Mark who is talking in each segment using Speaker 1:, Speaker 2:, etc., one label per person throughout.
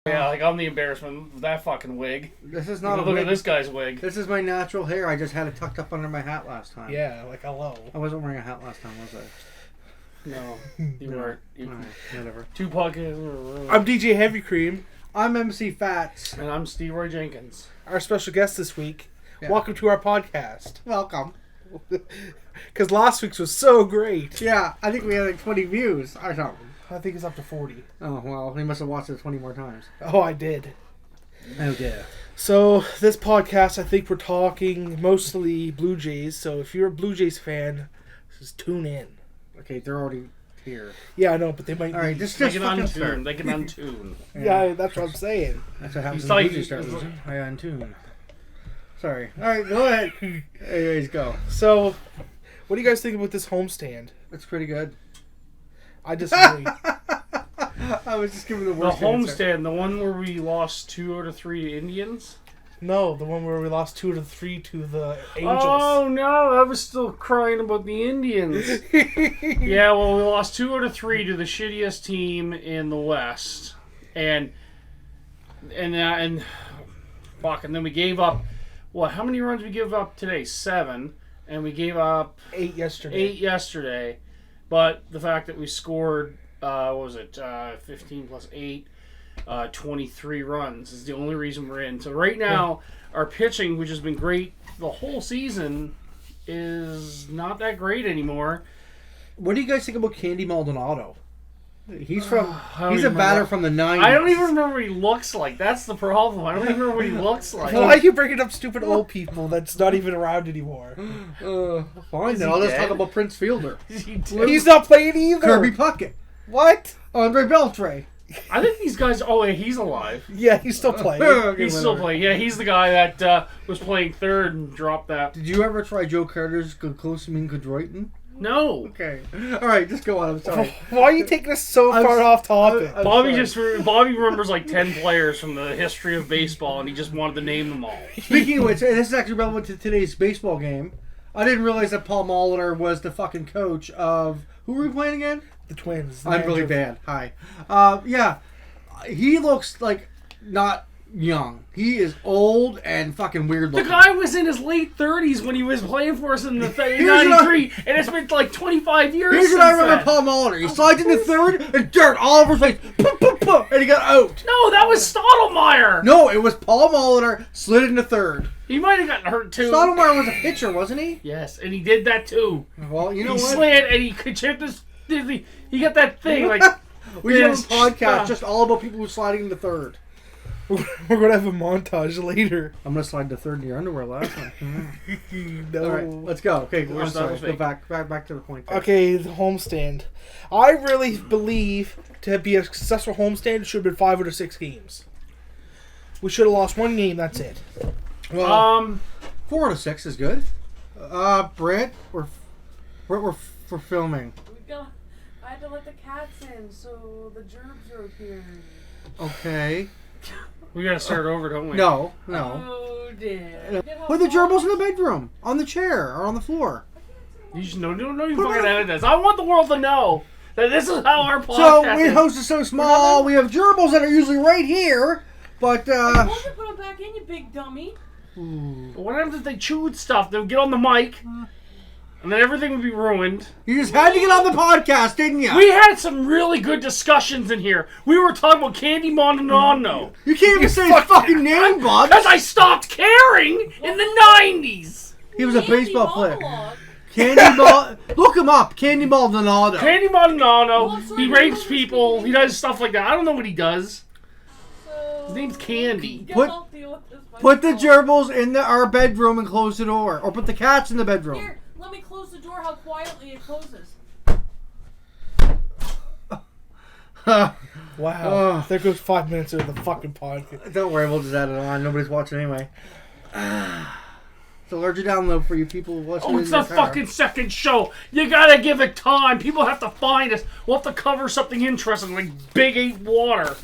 Speaker 1: Yeah, like I'm the embarrassment of that fucking wig.
Speaker 2: This is not a
Speaker 1: Look
Speaker 2: wig.
Speaker 1: at this guy's wig.
Speaker 2: This is my natural hair. I just had it tucked up under my hat last time.
Speaker 3: Yeah, like hello.
Speaker 2: I wasn't wearing a hat last time, was I?
Speaker 1: No, you weren't.
Speaker 2: Whatever.
Speaker 1: Two podcasts.
Speaker 3: I'm DJ HeavyCream.
Speaker 2: I'm MC Fats.
Speaker 1: And I'm Steve Roy Jenkins.
Speaker 3: Our special guest this week.
Speaker 2: Yeah.
Speaker 3: Welcome to our podcast.
Speaker 2: Welcome.
Speaker 3: Because last week's was so great.
Speaker 2: Yeah, I think we had like 20 views or something.
Speaker 3: I think it's up to 40.
Speaker 2: Oh, well, he must have watched it 20 more times.
Speaker 3: Oh, I did.
Speaker 2: Oh, yeah.
Speaker 3: So, this podcast, I think we're talking mostly Blue Jays. So, if you're a Blue Jays fan, just tune in.
Speaker 2: Okay, they're already here.
Speaker 3: Yeah, I know, but they might...
Speaker 2: All right, just
Speaker 1: They can
Speaker 2: fucking
Speaker 1: untune.
Speaker 2: start.
Speaker 1: They can untune.
Speaker 3: Yeah, that's what I'm saying.
Speaker 2: That's what happens
Speaker 1: He's
Speaker 2: when
Speaker 1: like-
Speaker 2: the start losing. I untune. Sorry. All right, go ahead. Anyways, go.
Speaker 3: So, what do you guys think about this homestand?
Speaker 2: It's pretty good.
Speaker 3: I disagree.
Speaker 2: I was just giving the
Speaker 1: The
Speaker 2: worst answer.
Speaker 1: homestand, the one where we lost 2 out of 3 Indians.
Speaker 3: No, the one where we lost 2-3 to the Angels.
Speaker 1: Oh no, I was still crying about the Indians. Yeah, well, we lost 2 out of 3 to the shittiest team in the West, and fuck, and then we gave up. What? How many runs we give up today? 7, and we gave up
Speaker 3: 8 yesterday.
Speaker 1: 8 yesterday. But the fact that we scored, what was it, 15 plus 8, 23 runs is the only reason we're in. So right now, our pitching, which has been great the whole season, is not that great anymore.
Speaker 2: What do you guys think about Candy Maldonado? He's
Speaker 1: I don't
Speaker 2: he's a
Speaker 1: even
Speaker 2: batter
Speaker 1: remember.
Speaker 2: from the 90s.
Speaker 1: I don't even remember what he looks like. That's the problem. I don't even remember what he looks like.
Speaker 3: Why are you bringing up stupid old people that's not even around anymore?
Speaker 2: Fine,
Speaker 1: Is
Speaker 2: then
Speaker 1: he
Speaker 2: I'll just
Speaker 1: dead?
Speaker 2: talk about Prince Fielder.
Speaker 3: He's not playing either.
Speaker 2: Kirby Puckett.
Speaker 3: What?
Speaker 2: Andre Beltre.
Speaker 1: I think these guys. Oh, wait, he's alive.
Speaker 3: Yeah, he's still playing.
Speaker 2: Okay,
Speaker 1: He's still
Speaker 2: whatever.
Speaker 1: playing. Yeah, he's the guy that was playing third and dropped that.
Speaker 2: Did you ever try Joe Carter's Glucosamine Chondroitin?
Speaker 1: No.
Speaker 2: Okay. All right, just go on. I'm sorry.
Speaker 3: Why are you taking us so
Speaker 2: I'm
Speaker 3: far
Speaker 2: s-
Speaker 3: off topic?
Speaker 2: I'm
Speaker 1: Bobby
Speaker 2: sorry.
Speaker 1: Bobby remembers like 10 players from the history of baseball, and he just wanted to name them all.
Speaker 2: Speaking of which, and this is actually relevant to today's baseball game. I didn't realize that Paul Molitor was the fucking coach of... Who were we playing again?
Speaker 3: The Twins.
Speaker 2: I'm really bad. Hi. Yeah. He looks like not young. He is old and fucking weird
Speaker 1: The
Speaker 2: looking.
Speaker 1: guy was in his late 30s when he was playing for us in the
Speaker 2: Here's what
Speaker 1: 93, and it's been like 25 years
Speaker 2: Here's
Speaker 1: since
Speaker 2: what I remember
Speaker 1: then.
Speaker 2: Paul Molitor. He slides into third and dirt all over his face. Poof, poof, poof, and he got out.
Speaker 1: No, that was Stottlemyre.
Speaker 2: No, it was Paul Molitor slid into third.
Speaker 1: He might have gotten hurt too.
Speaker 2: Stottlemyre was a pitcher, wasn't he?
Speaker 1: Yes, and he did that too.
Speaker 2: Well, you know
Speaker 1: He
Speaker 2: what?
Speaker 1: slid and he could chip this. He got that thing like.
Speaker 2: We should have a
Speaker 1: Yes.
Speaker 2: podcast just all about people who sliding into third.
Speaker 3: We're going to have a montage later.
Speaker 2: I'm going to slide to third in your underwear last time.
Speaker 3: No.
Speaker 2: All right, let's go. Okay, I'm
Speaker 1: Where's that
Speaker 2: sorry.
Speaker 1: was
Speaker 2: Go
Speaker 1: fake?
Speaker 2: back to the point. there.
Speaker 3: Okay, the homestand. I really believe to be a successful homestand, it should have been 5 out of 6 games. We should have lost 1 game, that's it.
Speaker 2: Well, 4 out of 6 is good. Brent, we're filming.
Speaker 4: I had to let the cats in, so the germs are appearing.
Speaker 2: Okay.
Speaker 1: We gotta start over, don't we?
Speaker 2: No.
Speaker 4: Oh dear.
Speaker 2: Put the gerbils in the bedroom, on the chair, or on the floor.
Speaker 1: You should no, you fucking edit this. I want the world to know that this is how our podcast
Speaker 2: So, we
Speaker 1: is.
Speaker 2: host is so small, we have gerbils that are usually right here, but,
Speaker 4: I told you to put them back in, you big dummy.
Speaker 1: What happens if they chewed stuff? They would get on the mic, and then everything would be ruined.
Speaker 2: you just had to get on the podcast, didn't you?
Speaker 1: We had some really good discussions in here. We were talking about Candy Maldonado.
Speaker 2: You can't even say his fucking name, Bob.
Speaker 1: Because I stopped caring in the 90s.
Speaker 2: He was a
Speaker 4: Candy
Speaker 2: baseball player.
Speaker 4: monologue.
Speaker 2: Look him up, Candy Maldonado.
Speaker 1: Candy Maldonado,
Speaker 4: Well, so
Speaker 1: he
Speaker 4: you
Speaker 1: rapes
Speaker 4: know
Speaker 1: people,
Speaker 4: this
Speaker 1: he does stuff like that. I don't know what he does.
Speaker 4: So,
Speaker 1: His name's Candy.
Speaker 4: guess
Speaker 2: Put-
Speaker 4: I'll deal with this
Speaker 2: Put the
Speaker 4: myself.
Speaker 2: gerbils in our bedroom and close the door. Or put the cats in the bedroom.
Speaker 4: Here, let me close the door how quietly it closes.
Speaker 3: Wow. There goes 5 minutes of the fucking podcast.
Speaker 2: Don't worry, we'll just add it on. Nobody's watching anyway. It's a larger download for you people watching
Speaker 1: Oh,
Speaker 2: in
Speaker 1: it's
Speaker 2: their
Speaker 1: the
Speaker 2: car.
Speaker 1: fucking second show. You gotta give it time. People have to find us. We'll have to cover something interesting like Big 8 Water.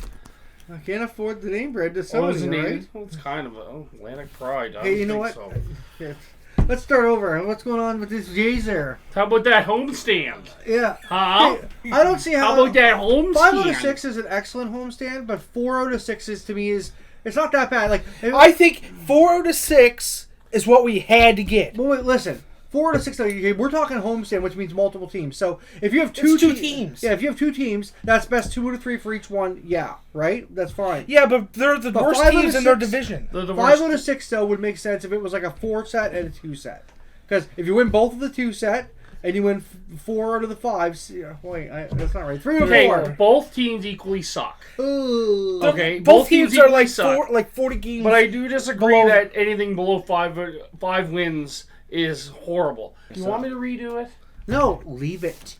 Speaker 2: I can't afford the name brand to
Speaker 1: What
Speaker 2: Sony,
Speaker 1: was the name?
Speaker 2: right?
Speaker 1: Well, it's kind of a Atlantic Pride. I
Speaker 2: Hey, you
Speaker 1: don't
Speaker 2: know
Speaker 1: think
Speaker 2: what?
Speaker 1: so.
Speaker 2: Yeah. let's start over. What's going on with this Jays there?
Speaker 1: How about that homestand?
Speaker 2: Yeah.
Speaker 1: Huh?
Speaker 2: Hey, I don't see how.
Speaker 1: How about that homestand?
Speaker 2: 5 out of 6 is an excellent homestand, but 4 out of 6 to me is it's not that bad. Like
Speaker 3: I think 4 out of 6 is what we had to get.
Speaker 2: But wait, listen. 4 out of 6. We're talking homestand, which means multiple teams. So if you have two
Speaker 3: teams,
Speaker 2: yeah, if you have 2 teams, that's best 2 out of 3 for each one. Yeah, right. That's fine.
Speaker 3: Yeah, but they're the worst teams in their division.
Speaker 1: They're the
Speaker 2: 5
Speaker 1: worst.
Speaker 2: out of 6 though would make sense if it was like a 4 set and a 2 set. Because if you win both of the 2 set and you win 4 out of the 5, that's not right. 3 out of
Speaker 1: Okay,
Speaker 2: 4.
Speaker 1: both teams equally suck.
Speaker 2: Ooh.
Speaker 1: Okay,
Speaker 3: Both teams are like
Speaker 1: suck.
Speaker 3: 40 games.
Speaker 1: But I do disagree
Speaker 3: below-
Speaker 1: that anything below 5 wins is horrible. Do you want me to redo it?
Speaker 2: No, leave it.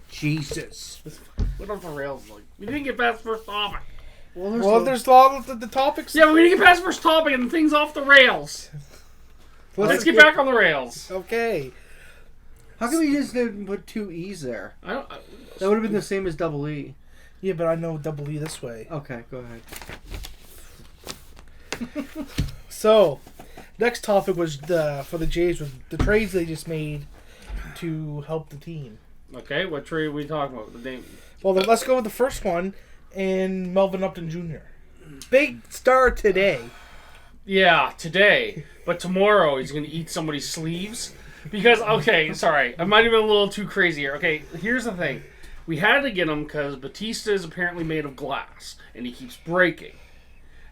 Speaker 2: Jesus.
Speaker 1: What off the rails? Like we didn't get past first topic.
Speaker 2: Well,
Speaker 3: there's all of the topics.
Speaker 1: Yeah, we didn't get past first topic and things off the rails. Let's get back on the rails.
Speaker 3: Okay.
Speaker 2: How come you just didn't put 2 E's there? That would have been the same as double E.
Speaker 3: Yeah, but I know double E this way.
Speaker 2: Okay, go ahead.
Speaker 3: So, next topic was for the Jays was the trades they just made to help the team.
Speaker 1: Okay, what trade are we talking about? The name.
Speaker 3: Well, then let's go with the first one, and Melvin Upton Jr. Big star today.
Speaker 1: Yeah, today. But tomorrow he's going to eat somebody's sleeves. Because, okay, sorry. I might have been a little too crazy here. Okay, here's the thing. We had to get him because Batista is apparently made of glass. And he keeps breaking.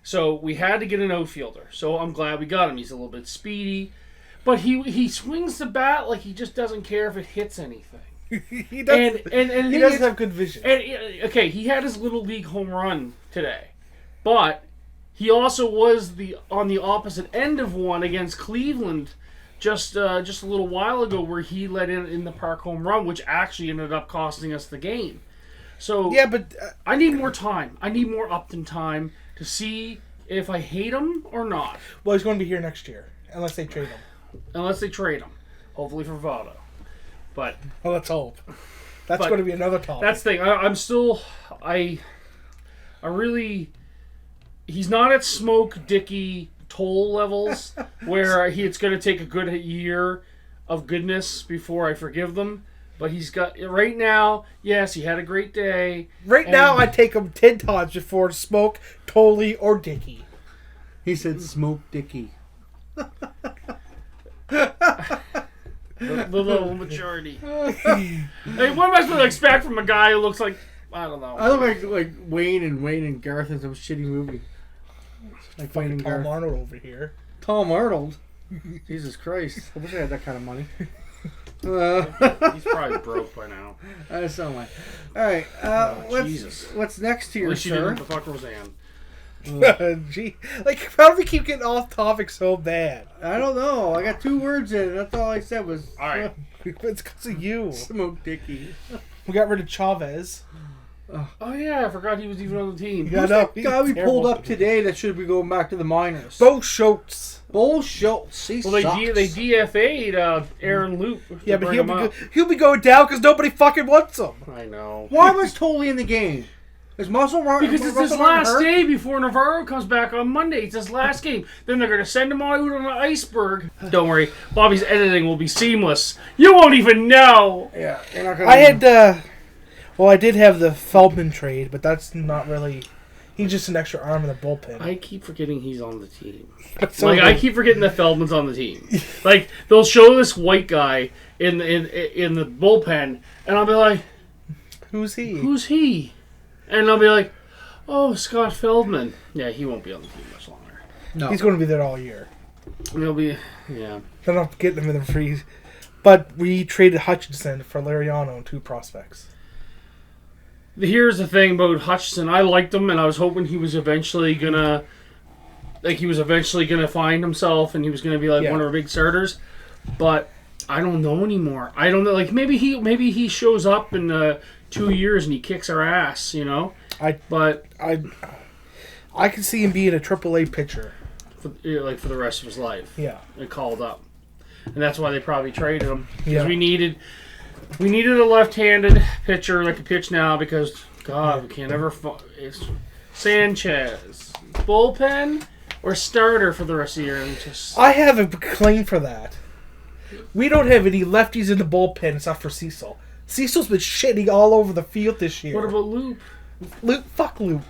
Speaker 1: So we had to get an outfielder. So I'm glad we got him. He's a little bit speedy. But he swings the bat like he just doesn't care if it hits anything.
Speaker 3: He does.
Speaker 1: And
Speaker 3: He doesn't have good vision.
Speaker 1: And, okay, he had his little league home run today. But he also was on the opposite end of one against Cleveland just a little while ago, where he let in the park home run, which actually ended up costing us the game. So
Speaker 3: Yeah, but
Speaker 1: I need more time. I need more Upton time to see if I hate him or not.
Speaker 3: well, he's going to be here next year unless they trade him.
Speaker 1: Unless they trade him, hopefully for Votto. But
Speaker 3: Well, let's hope. That's
Speaker 1: But
Speaker 3: going to be another topic.
Speaker 1: that's the thing. I'm still I really. He's not at Smoke Dickey toll levels where it's going to take a good year of goodness before I forgive them. But he's got right now. Yes, he had a great day.
Speaker 3: Right now, I take him 10 times before Smoke, Tolley, or Dickey.
Speaker 2: He said smoke Dicky.
Speaker 1: The little maturity. Hey, what am I supposed to expect from a guy who looks like I don't know?
Speaker 2: I look like Wayne and Garth in some shitty movie. Like Wayne and
Speaker 3: Tom
Speaker 2: Garth.
Speaker 3: Arnold over here.
Speaker 2: Tom Arnold. Jesus Christ. I wish I had that kind of money.
Speaker 1: He's probably broke by now.
Speaker 2: That's so much. Alright,
Speaker 1: Jesus.
Speaker 2: what's next
Speaker 1: At
Speaker 2: here,
Speaker 1: least you
Speaker 2: sir?
Speaker 1: didn't fuck Roseanne.
Speaker 3: Gee, like, how do we keep getting off topic so bad?
Speaker 2: I don't know. I got 2 words in it. That's all I said was
Speaker 1: All right.
Speaker 3: It's because of you.
Speaker 2: smoke Dicky.
Speaker 3: We got rid of Chavez.
Speaker 1: Oh yeah, I forgot he was even on the team.
Speaker 3: Yeah,
Speaker 2: Who's
Speaker 3: no,
Speaker 2: that
Speaker 3: he's
Speaker 2: guy we
Speaker 3: terrible.
Speaker 2: pulled up today that should be going back to the minors?
Speaker 3: Bo Schultz.
Speaker 2: Bull Schultz. He
Speaker 1: Well, they
Speaker 2: sucks.
Speaker 1: DFA'd Aaron Loop.
Speaker 3: Yeah,
Speaker 1: to
Speaker 3: but
Speaker 1: bring him up.
Speaker 3: he'll be going down because nobody fucking wants him.
Speaker 1: I know.
Speaker 2: Why was Tolley in the game? Is Muscle Run
Speaker 1: Because it's his
Speaker 2: Russell Martin
Speaker 1: last
Speaker 2: hurt?
Speaker 1: day before Navarro comes back on Monday. It's his last game. Then they're going to send him out on an iceberg. Don't worry. Bobby's editing will be seamless. You won't even know.
Speaker 2: Yeah, you're not gonna.
Speaker 3: I had, well, I did have the Feldman trade, but that's not really. He's just an extra arm in the bullpen.
Speaker 1: I keep forgetting he's on the team.
Speaker 3: So
Speaker 1: I keep forgetting that Feldman's on the team. Like, they'll show this white guy in the bullpen, and I'll be like,
Speaker 3: who's he?
Speaker 1: who's he? And I'll be like, oh, Scott Feldman. Yeah, he won't be on the team much longer.
Speaker 2: No.
Speaker 3: He's going to be there all year.
Speaker 1: And he'll be, yeah.
Speaker 3: They're not getting him in the freeze. But we traded Hutchinson for Lariano and 2 prospects.
Speaker 1: Here's the thing about Hutchinson. I liked him, and I was hoping he was eventually gonna find himself, and he was gonna be like one of our big starters. But I don't know anymore. I don't know. Like maybe he shows up in 2 years and he kicks our ass, you know. I can
Speaker 3: see him being a AAA pitcher.
Speaker 1: For the rest of his life.
Speaker 3: Yeah.
Speaker 1: And called up, and that's why they probably traded him because
Speaker 3: Yeah.
Speaker 1: we needed a left-handed pitcher that could pitch now because God, we can't ever. It's Sanchez bullpen. Or starter for the rest of the year and just...
Speaker 3: I have a claim for that. We don't have any lefties in the bullpen except for Cecil. Cecil's been shitting all over the field this year.
Speaker 1: What about Loop?
Speaker 3: Fuck Loop.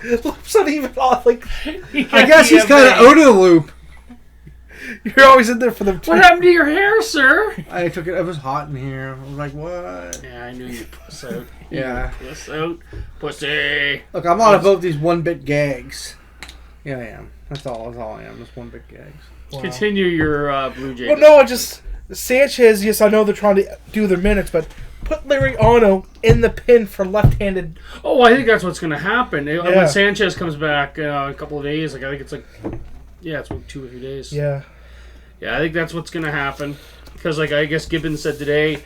Speaker 3: Loop's not even on, like...
Speaker 2: I guess he's kind of out of the loop.
Speaker 3: You're always in there for them too.
Speaker 1: What happened to your hair, sir?
Speaker 2: I took it. It was hot in here. I was like, what?
Speaker 1: Yeah, I knew you'd puss out.
Speaker 2: Yeah.
Speaker 1: Puss out. Pussy.
Speaker 2: Look, I'm not about these one-bit gags. Yeah, I am. That's all I am. Just one-bit gags.
Speaker 3: Wow.
Speaker 1: Continue your Blue Jays.
Speaker 3: Well, no, I just... Sanchez, yes, I know they're trying to do their minutes, but put Liriano in the pin for left-handed...
Speaker 1: Oh, I think that's what's going to happen.
Speaker 3: Yeah.
Speaker 1: When Sanchez comes back in a couple of days, like I think it's like... Yeah, it's like 2 or 3 days.
Speaker 3: Yeah.
Speaker 1: Yeah, I think that's what's going to happen. Because, like, I guess Gibbons said today,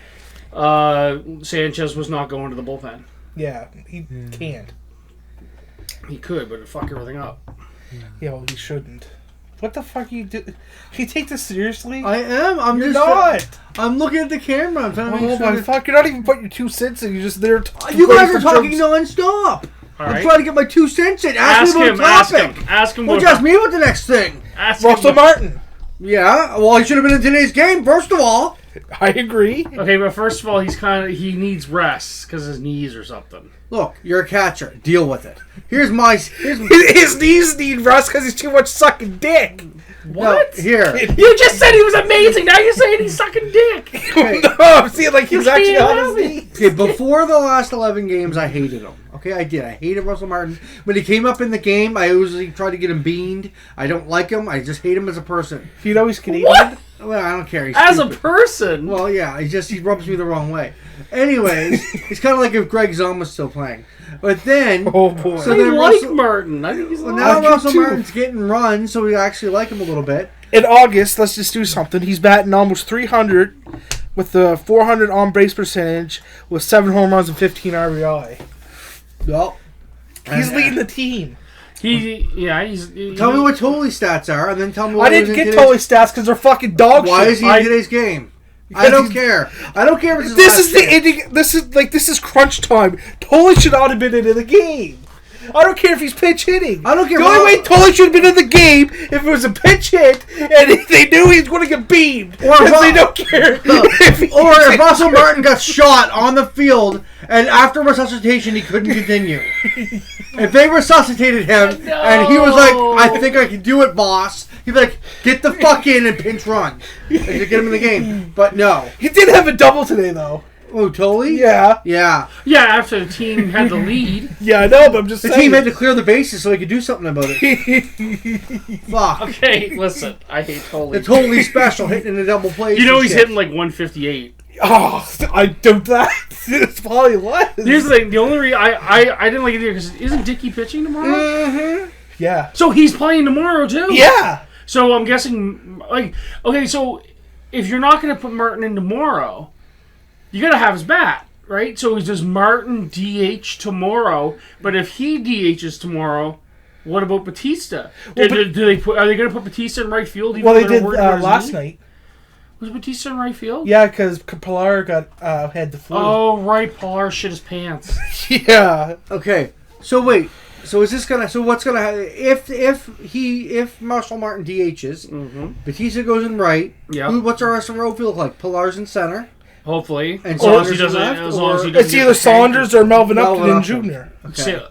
Speaker 1: Sanchez was not going to the bullpen.
Speaker 3: Yeah, he can't.
Speaker 1: He could, but it'd fuck everything up.
Speaker 3: Yeah, well, he shouldn't. What the fuck you do? Can you take this seriously?
Speaker 2: I am. I'm
Speaker 3: You're
Speaker 2: just
Speaker 3: not.
Speaker 2: I'm looking at the camera. I'm trying to
Speaker 3: Oh
Speaker 2: make
Speaker 3: my
Speaker 2: sure.
Speaker 3: fuck! You're not even putting your 2 cents in. You're just there.
Speaker 2: You guys
Speaker 3: waiting
Speaker 2: are
Speaker 3: for
Speaker 2: talking
Speaker 3: jokes.
Speaker 2: non-stop.
Speaker 1: All
Speaker 2: I'm
Speaker 1: right.
Speaker 2: trying to get my 2 cents in. Ask me about the topic.
Speaker 1: Ask him.
Speaker 2: Well,
Speaker 1: what-
Speaker 2: just me about the next thing.
Speaker 1: ask
Speaker 3: Russell
Speaker 1: him.
Speaker 3: Martin.
Speaker 2: Yeah. Well, he should have been in today's game. First of all.
Speaker 3: I agree.
Speaker 1: Okay, but first of all, he needs rest because his knees or something.
Speaker 2: Look, you're a catcher. Deal with it. Here's
Speaker 3: His knees need rest because he's too much sucking dick.
Speaker 1: What?
Speaker 2: No, here.
Speaker 1: You just said he was amazing. Now you're saying he's sucking dick.
Speaker 2: Okay.
Speaker 3: No, I'm seeing like he's
Speaker 1: You
Speaker 3: actually
Speaker 1: can't
Speaker 3: on
Speaker 1: have
Speaker 3: his
Speaker 1: it.
Speaker 3: knees.
Speaker 2: Okay, before the last 11 games, I hated him. Okay, I did. I hated Russell Martin. When he came up in the game, I usually try to get him beaned. I don't like him. I just hate him as a person.
Speaker 3: You know he's Canadian.
Speaker 1: What?
Speaker 2: Well, I don't care. He's
Speaker 1: As a
Speaker 2: stupid.
Speaker 1: person.
Speaker 2: Well, yeah, he rubs me the wrong way. Anyways, he's kind of like if Greg Zom was still playing. But then,
Speaker 3: Oh boy.
Speaker 2: So
Speaker 1: I
Speaker 2: then
Speaker 1: like
Speaker 2: Russell-
Speaker 1: Martin. I think he's
Speaker 2: well,
Speaker 1: not.
Speaker 2: now
Speaker 3: I do
Speaker 2: Russell
Speaker 3: too.
Speaker 2: Martin's getting runs, so we actually like him a little bit.
Speaker 3: In August, let's just do something. He's batting almost 300 with the 400 on base percentage with 7 home runs and 15 RBI.
Speaker 2: Well,
Speaker 3: He's leading the team.
Speaker 1: He's.
Speaker 2: Tell me what Tolley stats are, and then tell me what
Speaker 3: I didn't get Tolley stats because they're fucking dog
Speaker 2: Why
Speaker 3: shit.
Speaker 2: is he in today's game? I don't care. I don't care if it's his
Speaker 3: This
Speaker 2: last
Speaker 3: is the
Speaker 2: game.
Speaker 3: ending. This is crunch time. Tolley should not have been in the game. I don't care if he's pitch hitting.
Speaker 2: I don't care
Speaker 3: The
Speaker 2: about-
Speaker 3: only way Tolley should have been in the game if it was a pitch hit and if they knew he was going to get beamed.
Speaker 2: Or
Speaker 3: Because they
Speaker 2: Ru-
Speaker 3: don't care.
Speaker 2: Or if Russell Martin got shot on the field and after resuscitation he couldn't continue. If they resuscitated him and he was like, I think I can do it, boss, he'd be like, get the fuck in and pinch run. And to get him in the game. But no.
Speaker 3: He did have a double today, though.
Speaker 2: Oh, Tolley?
Speaker 3: Yeah.
Speaker 2: Yeah.
Speaker 1: Yeah, after the team had the lead.
Speaker 3: Yeah, I know, but I'm just
Speaker 2: The
Speaker 3: saying.
Speaker 2: team had to clear the bases so he could do something about it. Fuck.
Speaker 1: Okay, listen. I hate Tolley.
Speaker 2: The Tolley special hitting in the double plays.
Speaker 1: You know
Speaker 2: and
Speaker 1: he's
Speaker 2: shit.
Speaker 1: hitting like 158.
Speaker 3: Oh, I don't that. It's probably less.
Speaker 1: Here's the thing. The only reason I didn't like it either because isn't Dickey pitching tomorrow?
Speaker 2: Mm-hmm.
Speaker 3: Yeah.
Speaker 1: So he's playing tomorrow too.
Speaker 3: Yeah.
Speaker 1: So I'm guessing like okay. So if you're not going to put Martin in tomorrow, you got to have his bat, right? So does Martin DH tomorrow? But if he DHs tomorrow, what about Batista?
Speaker 3: Well,
Speaker 1: do they put? Are they going to put Batista in right field? Even
Speaker 3: Well,
Speaker 1: though
Speaker 3: they
Speaker 1: they're
Speaker 3: did
Speaker 1: worried about his
Speaker 3: last
Speaker 1: knee?
Speaker 3: night.
Speaker 1: Was Batista in right field?
Speaker 3: Yeah, because Pilar got had the flu.
Speaker 1: Oh right, Pilar shit his pants.
Speaker 3: Yeah.
Speaker 2: Okay. So wait. So is this gonna? So what's gonna happen if Marshall Martin DHs?
Speaker 1: Mm-hmm.
Speaker 2: Batista goes in right.
Speaker 1: Yeah.
Speaker 2: What's our rest of the road look like? Pilar's in center.
Speaker 1: Hopefully,
Speaker 2: And
Speaker 1: as long as he
Speaker 2: Saunders
Speaker 1: doesn't.
Speaker 2: left,
Speaker 1: As long as he
Speaker 2: or-
Speaker 1: doesn't.
Speaker 3: It's
Speaker 1: get
Speaker 3: either
Speaker 1: the tank.
Speaker 3: Saunders or Melvin
Speaker 2: Melvin
Speaker 3: Upton
Speaker 2: Upton.
Speaker 3: Jr.
Speaker 2: Okay.
Speaker 1: So,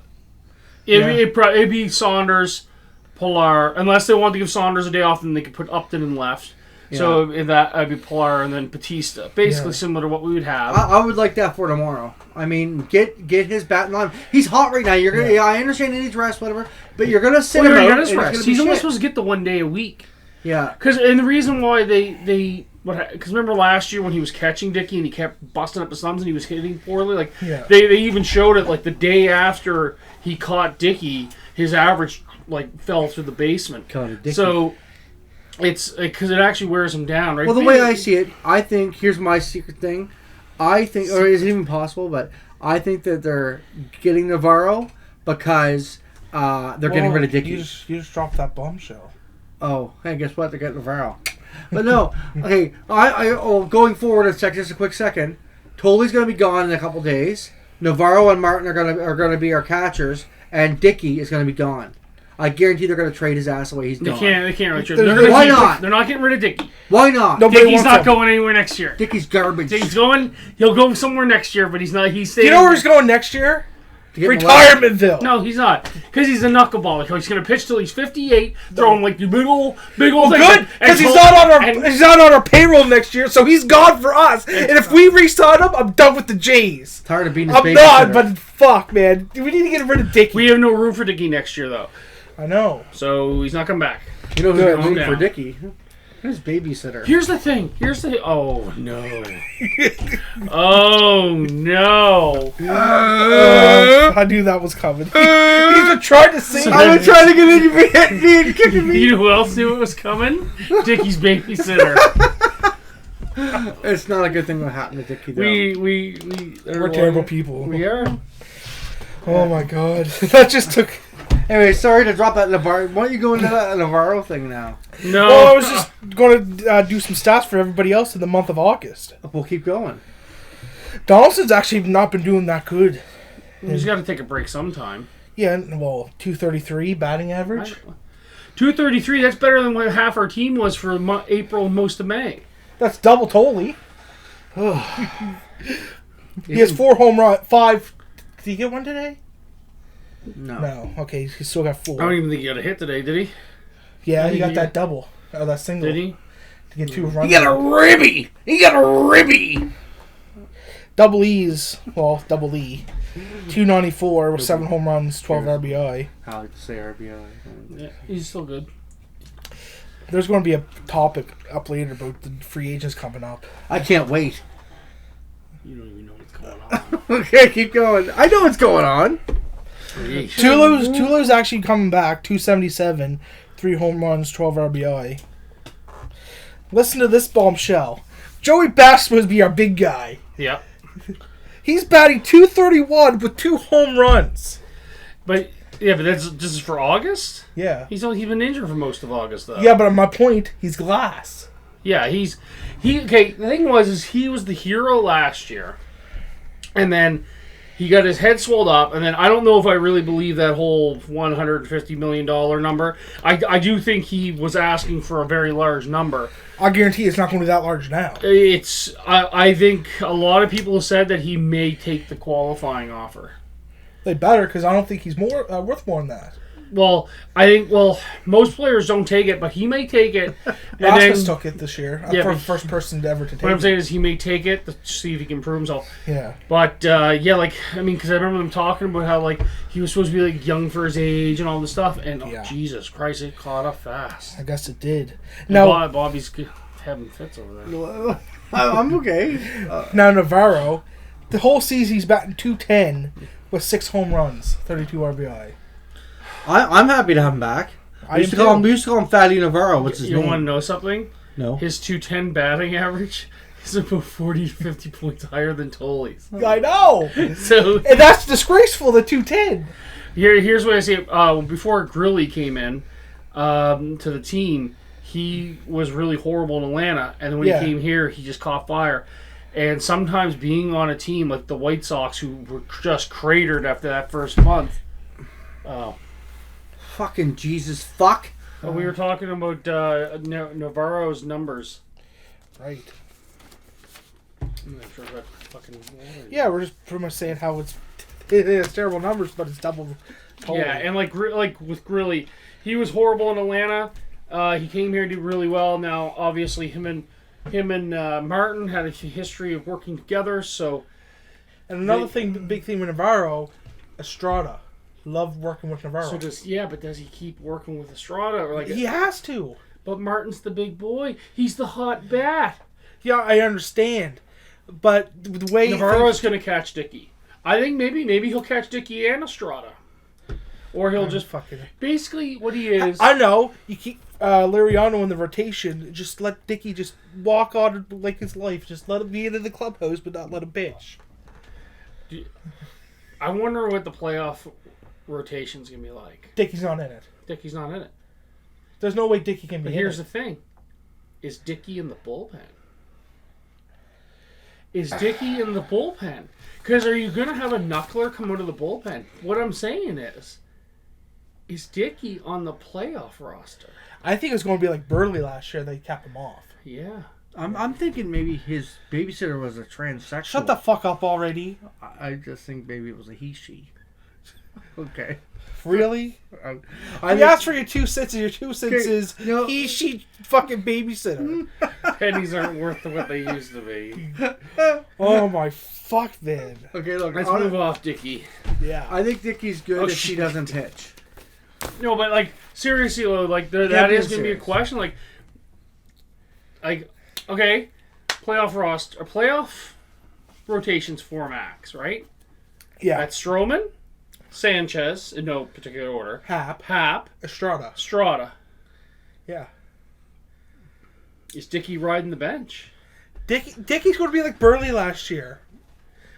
Speaker 2: Yeah.
Speaker 1: it'd be Saunders, Pilar, unless they want to give Saunders a day off, then they could put Upton in left. So that'd be Pilar and then Batista, basically
Speaker 3: Yeah.
Speaker 1: similar to what we would have.
Speaker 2: I would like that for tomorrow. I mean, get his bat on. He's hot right now. You're gonna. Yeah, I understand he needs rest, whatever. But you're gonna sit him
Speaker 1: Well,
Speaker 2: out.
Speaker 1: he
Speaker 2: and
Speaker 1: got his
Speaker 2: it's
Speaker 1: rest.
Speaker 2: gonna be
Speaker 1: He's only
Speaker 2: shit.
Speaker 1: supposed to get the 1 day a week.
Speaker 2: Yeah.
Speaker 1: And the reason why because remember last year when he was catching Dickey and he kept busting up his thumbs and he was hitting poorly, like
Speaker 3: Yeah.
Speaker 1: they even showed it like the day after he caught Dickey, his average like fell through the basement.
Speaker 2: Caught a Dickey.
Speaker 1: So it's because it actually wears him down, right?
Speaker 2: Well, the way I see it, I think here's my secret thing. I think, or is it even possible? But I think that they're getting Navarro because they're getting rid of Dickey.
Speaker 3: You just dropped that bombshell.
Speaker 2: Oh, hey, guess what? They're getting Navarro. But no, okay. Going forward, let's check just a quick second. Tolley's going to be gone in a couple days. Navarro and Martin are going to be our catchers, and Dickey is going to be gone. I guarantee they're going to trade his ass away. He's
Speaker 1: They
Speaker 2: gone.
Speaker 1: can't really trade.
Speaker 2: Why not?
Speaker 1: They're not getting rid of Dickey.
Speaker 2: Why not?
Speaker 3: Nobody
Speaker 1: Dickey's
Speaker 3: wants
Speaker 1: not
Speaker 3: him.
Speaker 1: going anywhere next year.
Speaker 2: Dickey's garbage.
Speaker 1: He'll go somewhere next year, but he's not. He's staying.
Speaker 3: You know where he's going next year?
Speaker 2: To get
Speaker 3: Retirementville.
Speaker 1: No, he's not. Because he's a knuckleballer. He's going to pitch till he's 58, throwing like the big old thing.
Speaker 3: Good, because he's not on our payroll next year, so he's gone for us. And if we re-sign him, I'm done with the Jays.
Speaker 2: Tired of being his
Speaker 3: I'm not, but fuck, man. We need to get rid of Dickey.
Speaker 1: We have no room for Dickey next year, though.
Speaker 3: I know.
Speaker 1: So he's not coming back.
Speaker 2: You know who's
Speaker 3: Good.
Speaker 2: going to
Speaker 1: Calm
Speaker 2: for
Speaker 1: down.
Speaker 2: Dickey? His babysitter.
Speaker 1: Here's the thing. Oh, no. Oh, no.
Speaker 3: I knew that was coming. He's been trying to say
Speaker 2: I've been trying to get in your head and kicking me.
Speaker 1: You know who else knew it was coming? Dickey's babysitter.
Speaker 2: It's not a good thing what happened to Dickey, though.
Speaker 3: We're terrible people.
Speaker 1: We are.
Speaker 3: Oh my god. That just took...
Speaker 2: Anyway, sorry to drop that Navarro. Why don't you go into that Navarro thing now?
Speaker 1: No.
Speaker 3: Well, I was just going to do some stats for everybody else in the month of August.
Speaker 2: We'll keep going.
Speaker 3: Donaldson's actually not been doing that good.
Speaker 1: He's got to take a break sometime.
Speaker 3: Yeah, well, 233 batting average.
Speaker 1: 233, that's better than what half our team was for April and most of May.
Speaker 3: That's double Tolley. He has 4 home runs, 5. Did he get one today? No. Okay, he's still got 4.
Speaker 1: I don't even think he got a hit today, did he?
Speaker 3: Yeah, he got that double. Oh, that single.
Speaker 1: Did he?
Speaker 3: To get 2 runs.
Speaker 1: He got a ribby!
Speaker 3: Double E's, well, double E. 294 with 7 home runs, 12 RBI.
Speaker 2: I like to say RBI.
Speaker 1: Yeah, he's still good.
Speaker 3: There's going to be a topic up later about the free agents coming up.
Speaker 2: I can't wait.
Speaker 1: You don't even know what's going on.
Speaker 2: Okay, keep going. I know what's going on.
Speaker 3: Tulo's actually coming back, 277, 3 home runs, 12 RBI. Listen to this bombshell. Joey Bass must be our big guy.
Speaker 1: Yep.
Speaker 3: He's batting 231 with 2 home runs.
Speaker 1: But this is for August?
Speaker 3: Yeah.
Speaker 1: He's been injured for most of August, though.
Speaker 3: Yeah, but on my point, he's glass.
Speaker 1: Yeah, okay, the thing was he was the hero last year. And then he got his head swelled up, and then I don't know if I really believe that whole $150 million number. I do think he was asking for a very large number.
Speaker 3: I guarantee it's not going to be that large now.
Speaker 1: I think a lot of people have said that he may take the qualifying offer.
Speaker 3: They better, because I don't think he's more worth more than that.
Speaker 1: Well, I think most players don't take it, but he may take it.
Speaker 3: Rasmus took it this year.
Speaker 1: Yeah,
Speaker 3: the first person to ever to take it.
Speaker 1: What I'm saying is he may take it to see if he can prove himself.
Speaker 3: Yeah.
Speaker 1: But, because I remember them talking about how, he was supposed to be, young for his age and all this stuff, and, Jesus Christ, it caught up fast.
Speaker 3: I guess it did.
Speaker 1: Now, Bobby's having fits over there.
Speaker 2: I'm okay.
Speaker 3: Now, Navarro, the whole season he's batting 210 with 6 home runs, 32 RBI.
Speaker 2: I'm happy to have him back. We used to call him Fatty Navarro. What's his name?
Speaker 1: You want to know something?
Speaker 2: No.
Speaker 1: His 210 batting average is about 40 to 50 points higher than Tolley's.
Speaker 3: I know.
Speaker 1: So,
Speaker 3: and that's disgraceful, the 210.
Speaker 1: Here's what I say. Before Grilly came in to the team, he was really horrible in Atlanta. And then when he came here, he just caught fire. And sometimes being on a team like the White Sox, who were just cratered after that first month.
Speaker 2: Fucking Jesus fuck.
Speaker 1: We were talking about Navarro's numbers.
Speaker 3: Right.
Speaker 1: I'm not sure about fucking water.
Speaker 3: Yeah, we're just pretty much saying how it has terrible numbers, but it's double. Total.
Speaker 1: Yeah, and like with Grilly, he was horrible in Atlanta. He came here and did really well. Now, obviously, him and Martin had a history of working together. So,
Speaker 3: and another big thing with Navarro, Estrada. Love working with Navarro.
Speaker 1: So does he keep working with Estrada? Or
Speaker 3: he has to.
Speaker 1: But Martin's the big boy. He's the hot bat.
Speaker 3: Yeah, I understand. But the way
Speaker 1: Navarro's going to catch Dickey. I think maybe he'll catch Dickey and Estrada. Or he'll just basically what he is.
Speaker 3: I know. You keep Liriano in the rotation. Just let Dickey just walk on like his life. Just let him be in the clubhouse, but not let him pitch.
Speaker 1: I wonder what the playoff rotation's gonna be like.
Speaker 3: Dickey's not in it.
Speaker 1: Dickey's not in it.
Speaker 3: There's no way Dickey can be in it.
Speaker 1: But here's the thing. Is Dickey in the bullpen? Because are you going to have a knuckler come out of the bullpen? What I'm saying is Is Dickey on the playoff roster?
Speaker 3: I think it was going to be like Burley last year. They kept him off.
Speaker 1: Yeah.
Speaker 2: I'm thinking maybe his babysitter was a transsexual.
Speaker 3: Shut the fuck up already.
Speaker 2: I just think maybe it was a he/she. Okay.
Speaker 3: Really?
Speaker 2: I
Speaker 3: You asked for your 2 cents, and your 2 cents
Speaker 2: Okay,
Speaker 3: is
Speaker 2: no.
Speaker 3: he, she, fucking babysitter.
Speaker 1: Pennies aren't worth what they used to be.
Speaker 3: Oh my fuck, man.
Speaker 2: Okay, look.
Speaker 1: Let's move off Dickey.
Speaker 3: Yeah.
Speaker 2: I think Dickey's good
Speaker 1: Oh,
Speaker 2: if she
Speaker 1: shit.
Speaker 2: doesn't pitch.
Speaker 1: No, but like seriously, though, like that
Speaker 2: being
Speaker 1: is going to be a
Speaker 2: serious.
Speaker 1: question. Like, okay, playoff roster or playoff rotations 4 max, right?
Speaker 3: Yeah.
Speaker 1: That's Stroman, Sanchez in no particular order, Hap,
Speaker 3: Estrada.
Speaker 1: Strada.
Speaker 3: Yeah.
Speaker 1: Is Dickey riding the bench?
Speaker 3: Dickey's going to be like Burley last year.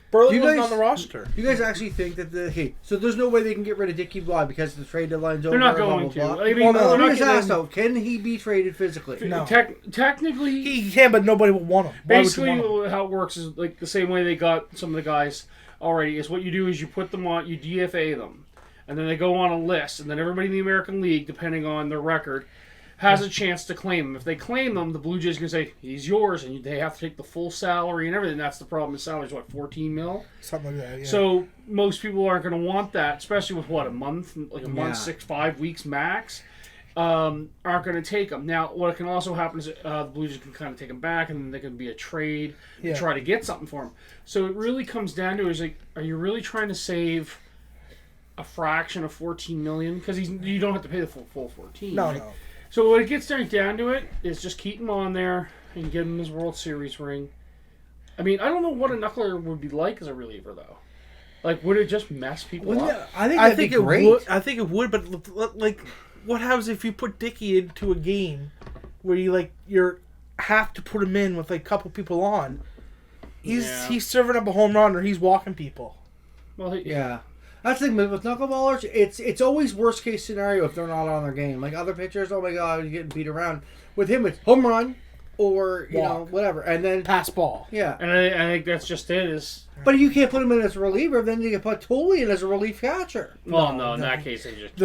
Speaker 3: Burley
Speaker 2: You
Speaker 3: wasn't
Speaker 2: guys-
Speaker 3: on the roster.
Speaker 2: You guys actually think that so there's no way they can get rid of Dickey Blah because the trade deadline's over?
Speaker 1: They're not
Speaker 2: blah,
Speaker 1: going
Speaker 2: blah,
Speaker 1: to.
Speaker 2: blah?
Speaker 1: I mean,
Speaker 3: Well, no,
Speaker 1: they're
Speaker 2: Let me
Speaker 1: not
Speaker 2: just ask
Speaker 1: getting,
Speaker 2: though, can he be traded physically?
Speaker 3: No.
Speaker 1: technically.
Speaker 3: He can, but nobody will want him. Why would you
Speaker 1: Basically,
Speaker 3: want him?
Speaker 1: how it works is like the same way they got some of the guys already. Is what you do is you put them on, you DFA them, and then they go on a list, and then everybody in the American League, depending on their record, has a chance to claim them. If they claim them, the Blue Jays can say he's yours, and they have to take the full salary and everything. That's the problem. His salary's what, 14 mil.
Speaker 3: Something like that, yeah.
Speaker 1: So most people aren't going to want that, especially with what, a month, like a month,
Speaker 2: Yeah.
Speaker 1: 5 weeks max. Aren't going to take them. Now, what can also happen is the Blue Jays can kind of take them back, and then there can be a trade
Speaker 3: Yeah.
Speaker 1: to try to get something for them. So it really comes down to is like, are you really trying to save a fraction of 14 million? Because you don't have to pay the full 14.
Speaker 3: No,
Speaker 1: right?
Speaker 3: no.
Speaker 1: So when it gets down to it, is just keep him on there and give him his World Series ring. I mean, I don't know what a knuckler would be like as a reliever, though. Like, would it just mess people up?
Speaker 2: I think
Speaker 3: I
Speaker 2: that'd
Speaker 3: think
Speaker 2: be
Speaker 3: it
Speaker 2: great.
Speaker 3: would. I think it would, but like, what happens if you put Dickey into a game where you have to put him in with like a couple people on? He's serving up a home run or he's walking people.
Speaker 1: Well,
Speaker 2: Yeah. That's the thing with knuckleballers. It's always worst case scenario if they're not on their game. Like other pitchers, oh my god, you're getting beat around. With him, it's home run or
Speaker 3: Walk.
Speaker 2: whatever, and then
Speaker 3: Pass ball.
Speaker 2: yeah.
Speaker 1: and I think that's just it. Is
Speaker 2: But if you can't put him in as a reliever, then you can put Tolley in as a relief catcher.
Speaker 1: well, in
Speaker 3: no.
Speaker 1: that case, they just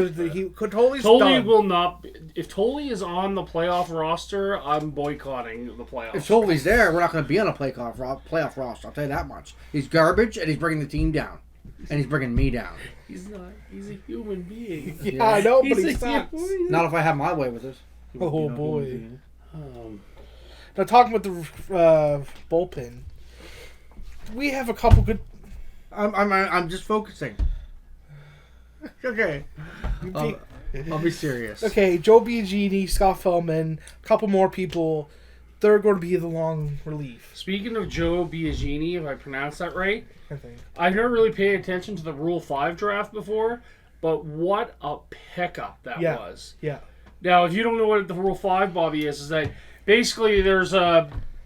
Speaker 3: Totally
Speaker 1: Tolley will not. If Tolley is on the playoff roster, I'm boycotting the playoffs.
Speaker 2: If Tolley's there, we're not going to be on a playoff roster. I'll tell you that much. He's garbage, and he's bringing the team down, and he's bringing me down.
Speaker 1: He's not. He's a human being.
Speaker 3: Yeah, I know, but
Speaker 1: He's
Speaker 3: he
Speaker 1: a
Speaker 3: sucks.
Speaker 2: Not if I have my way with it.
Speaker 3: Oh boy.
Speaker 1: Um,
Speaker 3: Now talking about the bullpen, we have a couple good.
Speaker 2: I'm just focusing. Okay. I'll be serious.
Speaker 3: Okay, Joe Biagini, Scott Feldman, a couple more people. They're going to be the long relief.
Speaker 1: speaking of Joe Biagini, if I pronounce that right,
Speaker 3: I think.
Speaker 1: I've never really paid attention to the Rule 5 draft before, but what a pickup that
Speaker 3: Yeah.
Speaker 1: was.
Speaker 3: Yeah.
Speaker 1: Now, if you don't know what the Rule 5, Bobby, is that basically there's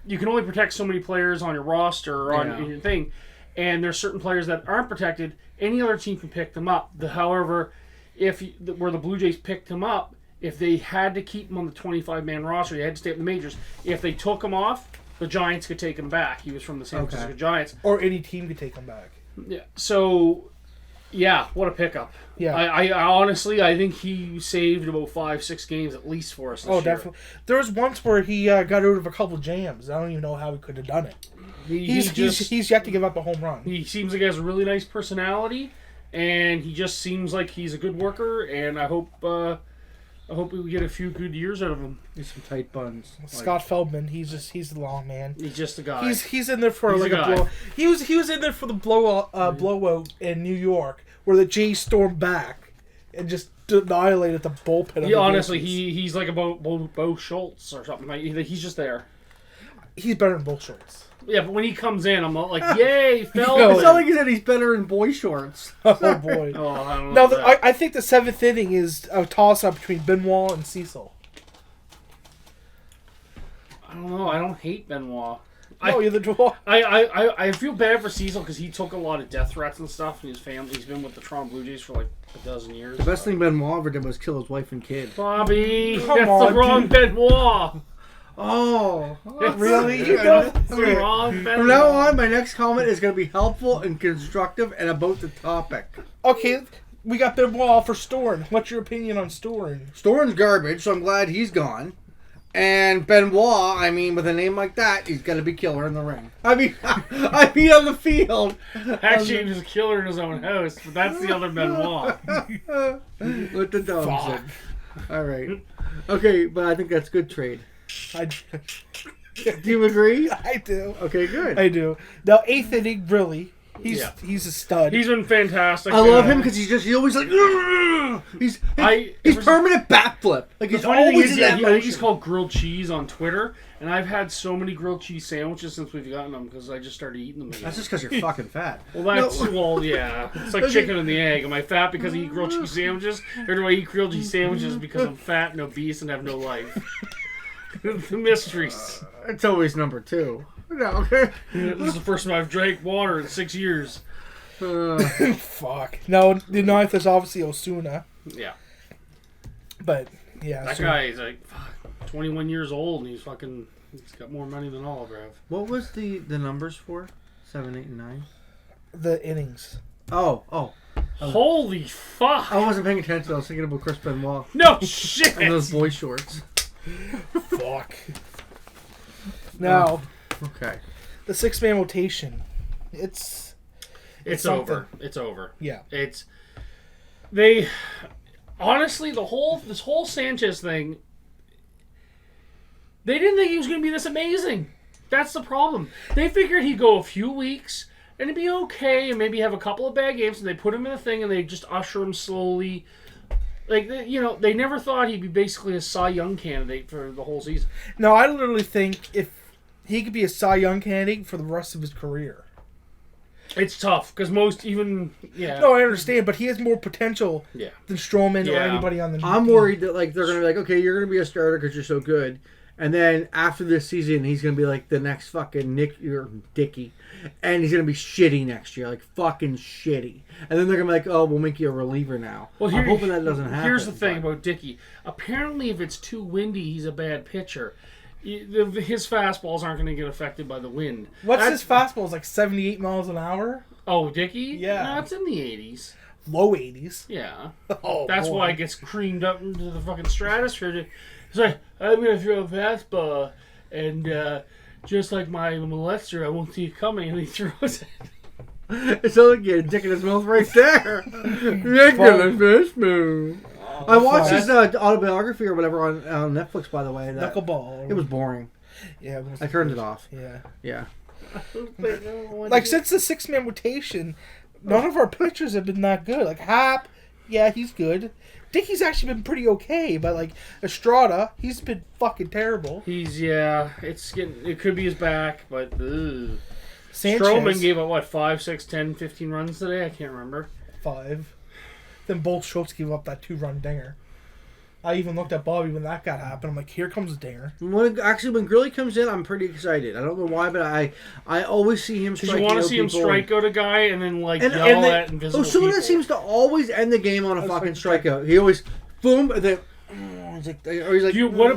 Speaker 1: you can only protect so many players on your roster or on your thing, and there's certain players that aren't protected. Any other team can pick them up. However, where the Blue Jays picked him up, if they had to keep him on the 25-man roster, they had to stay at the majors. If they took him off, the Giants could take him back. He was from the San Francisco Giants.
Speaker 3: Or any team could take them back.
Speaker 1: Yeah. So, yeah, what a pickup.
Speaker 3: Yeah.
Speaker 1: I honestly, I think he saved about 5-6 games at least for us this year.
Speaker 3: Definitely. There was once where he got rid of a couple jams. I don't even know how he could have done it. He's yet to give up a home run.
Speaker 1: He seems like he has a really nice personality, and he just seems like he's a good worker. And I hope we get a few good years out of him.
Speaker 2: There's some tight buns.
Speaker 3: Scott Feldman, he's the long man.
Speaker 1: He's just a guy.
Speaker 3: He's in there for
Speaker 1: He's
Speaker 3: like
Speaker 1: a
Speaker 3: a
Speaker 1: guy.
Speaker 3: blow. He was in there for the blowout in New York where the Jays stormed back and just annihilated the bullpen. of
Speaker 1: He
Speaker 3: the
Speaker 1: honestly,
Speaker 3: Yankees.
Speaker 1: he's like a Bo Schultz or something. Like he's just there.
Speaker 3: He's better than Bull Schultz.
Speaker 1: Yeah, but when he comes in, I'm like, yay,
Speaker 2: It's
Speaker 1: Feldman.
Speaker 2: not like he said he's better in boy shorts.
Speaker 3: Oh boy.
Speaker 1: Oh, I don't know.
Speaker 3: No,
Speaker 1: about that.
Speaker 3: I think the 7th inning is a toss-up between Benoit and Cecil.
Speaker 1: I don't know. I don't hate Benoit.
Speaker 3: No, you're the draw.
Speaker 1: I feel bad for Cecil because he took a lot of death threats and stuff, and his family. He's been with the Toronto Blue Jays for like a dozen years.
Speaker 2: The best thing Benoit ever did was kill his wife and kid.
Speaker 1: Bobby,
Speaker 3: Come
Speaker 1: that's
Speaker 3: on,
Speaker 1: the wrong
Speaker 3: dude.
Speaker 1: Benoit.
Speaker 2: Oh,
Speaker 3: Really?
Speaker 2: You know,
Speaker 1: That's the wrong Benoit.
Speaker 2: from now on, my next comment is going to be helpful and constructive and about the topic.
Speaker 3: Okay, we got Benoit for Storm. What's your opinion on Storm?
Speaker 2: Storm's garbage, so I'm glad he's gone. And Benoit, I mean, with a name like that, he's got to be killer in the ring. I mean on the field.
Speaker 1: Actually, he was a killer in his own house, but that's the other Benoit.
Speaker 2: With the dogs in. All right. Okay, but I think that's good trade. Do you agree?
Speaker 3: I do.
Speaker 2: Okay, good.
Speaker 3: I do. Now, 8th inning, really. He's a stud.
Speaker 1: He's been fantastic.
Speaker 2: I love him because he's always like, he's permanent backflip. Like he's always in that
Speaker 1: I
Speaker 2: motion.
Speaker 1: think he's called Grilled Cheese on Twitter, and I've had so many grilled cheese sandwiches since we've gotten them because I just started eating them again.
Speaker 2: That's just because you're fucking fat.
Speaker 1: Well, yeah. It's like chicken and the egg. Am I fat because I eat grilled cheese sandwiches, or do I eat grilled cheese sandwiches because I'm fat and obese and have no life? The mysteries.
Speaker 2: It's always number 2. No, okay.
Speaker 1: This is the first time I've drank water in 6 years.
Speaker 3: Fuck. No, the 9th is obviously Osuna.
Speaker 1: Yeah.
Speaker 3: But, yeah.
Speaker 1: That guy is like 21 years old and he's got more money than all of Rev.
Speaker 2: What was the numbers for? 7, 8, and 9?
Speaker 3: The innings.
Speaker 2: Oh.
Speaker 1: Holy fuck.
Speaker 2: I wasn't paying attention. I was thinking about Chris Benoit.
Speaker 1: No shit.
Speaker 2: And those boy shorts.
Speaker 3: Fuck. Now,
Speaker 2: okay.
Speaker 3: The 6-man rotation. It's
Speaker 1: over. It's over.
Speaker 3: Yeah.
Speaker 1: Honestly, this whole Sanchez thing, they didn't think he was going to be this amazing. That's the problem. They figured he'd go a few weeks and it'd be okay and maybe have a couple of bad games, and they put him in a thing and they just usher him slowly. Like, they never thought he'd be basically a Cy Young candidate for the whole season.
Speaker 3: No, I literally think if he could be a Cy Young candidate for the rest of his career.
Speaker 1: It's tough because most even.
Speaker 3: No, I understand, but he has more potential than Strowman or anybody on the team.
Speaker 2: I'm worried that they're gonna be like, okay, you're gonna be a starter because you're so good, and then after this season, he's gonna be like the next fucking Nick or Dickie, and he's gonna be shitty next year, like fucking shitty. And then they're gonna be like, oh, we'll make you a reliever now. Well, I'm hoping that doesn't happen.
Speaker 1: Here's the thing about Dickie. Apparently, if it's too windy, he's a bad pitcher. His fastballs aren't going to get affected by the wind.
Speaker 3: What's his fastball? Is like 78 miles an hour?
Speaker 1: Oh, Dickie?
Speaker 3: Yeah.
Speaker 1: No, it's in the 80s.
Speaker 3: Low 80s?
Speaker 1: Yeah.
Speaker 3: Oh,
Speaker 1: that's
Speaker 3: boy.
Speaker 1: why it gets creamed up into the fucking stratosphere. It's like, I'm going to throw a fastball, and just like my molester, I won't see it coming, and he throws it.
Speaker 2: It's like you had a dick in his mouth right there. Regular fish move. I watched his autobiography or whatever on Netflix, by the way.
Speaker 3: Knuckleball.
Speaker 2: It was boring.
Speaker 3: Yeah,
Speaker 2: I turned it off.
Speaker 3: Yeah.
Speaker 1: Like,
Speaker 3: since the 6-man rotation, none of our pitchers have been that good. Like, Hap, yeah, he's good. Dickie's actually been pretty okay, but, like, Estrada, he's been fucking terrible.
Speaker 1: It could be his back, but, ugh.
Speaker 3: Sanchez,
Speaker 1: Strowman gave up, 5, 6, 10, 15 runs today? I can't remember.
Speaker 3: 5. Then both Schultz gave up that 2-run dinger. I even looked at Bobby when that got happened. I'm like, here comes a dinger.
Speaker 2: When Grilly comes in, I'm pretty excited. I don't know why, but I always see him strike out people.
Speaker 1: You want to see him strike out a guy and then, yell at invisible people.
Speaker 2: Osuna seems to always end the game on a fucking strikeout. He always, boom, and then...
Speaker 1: What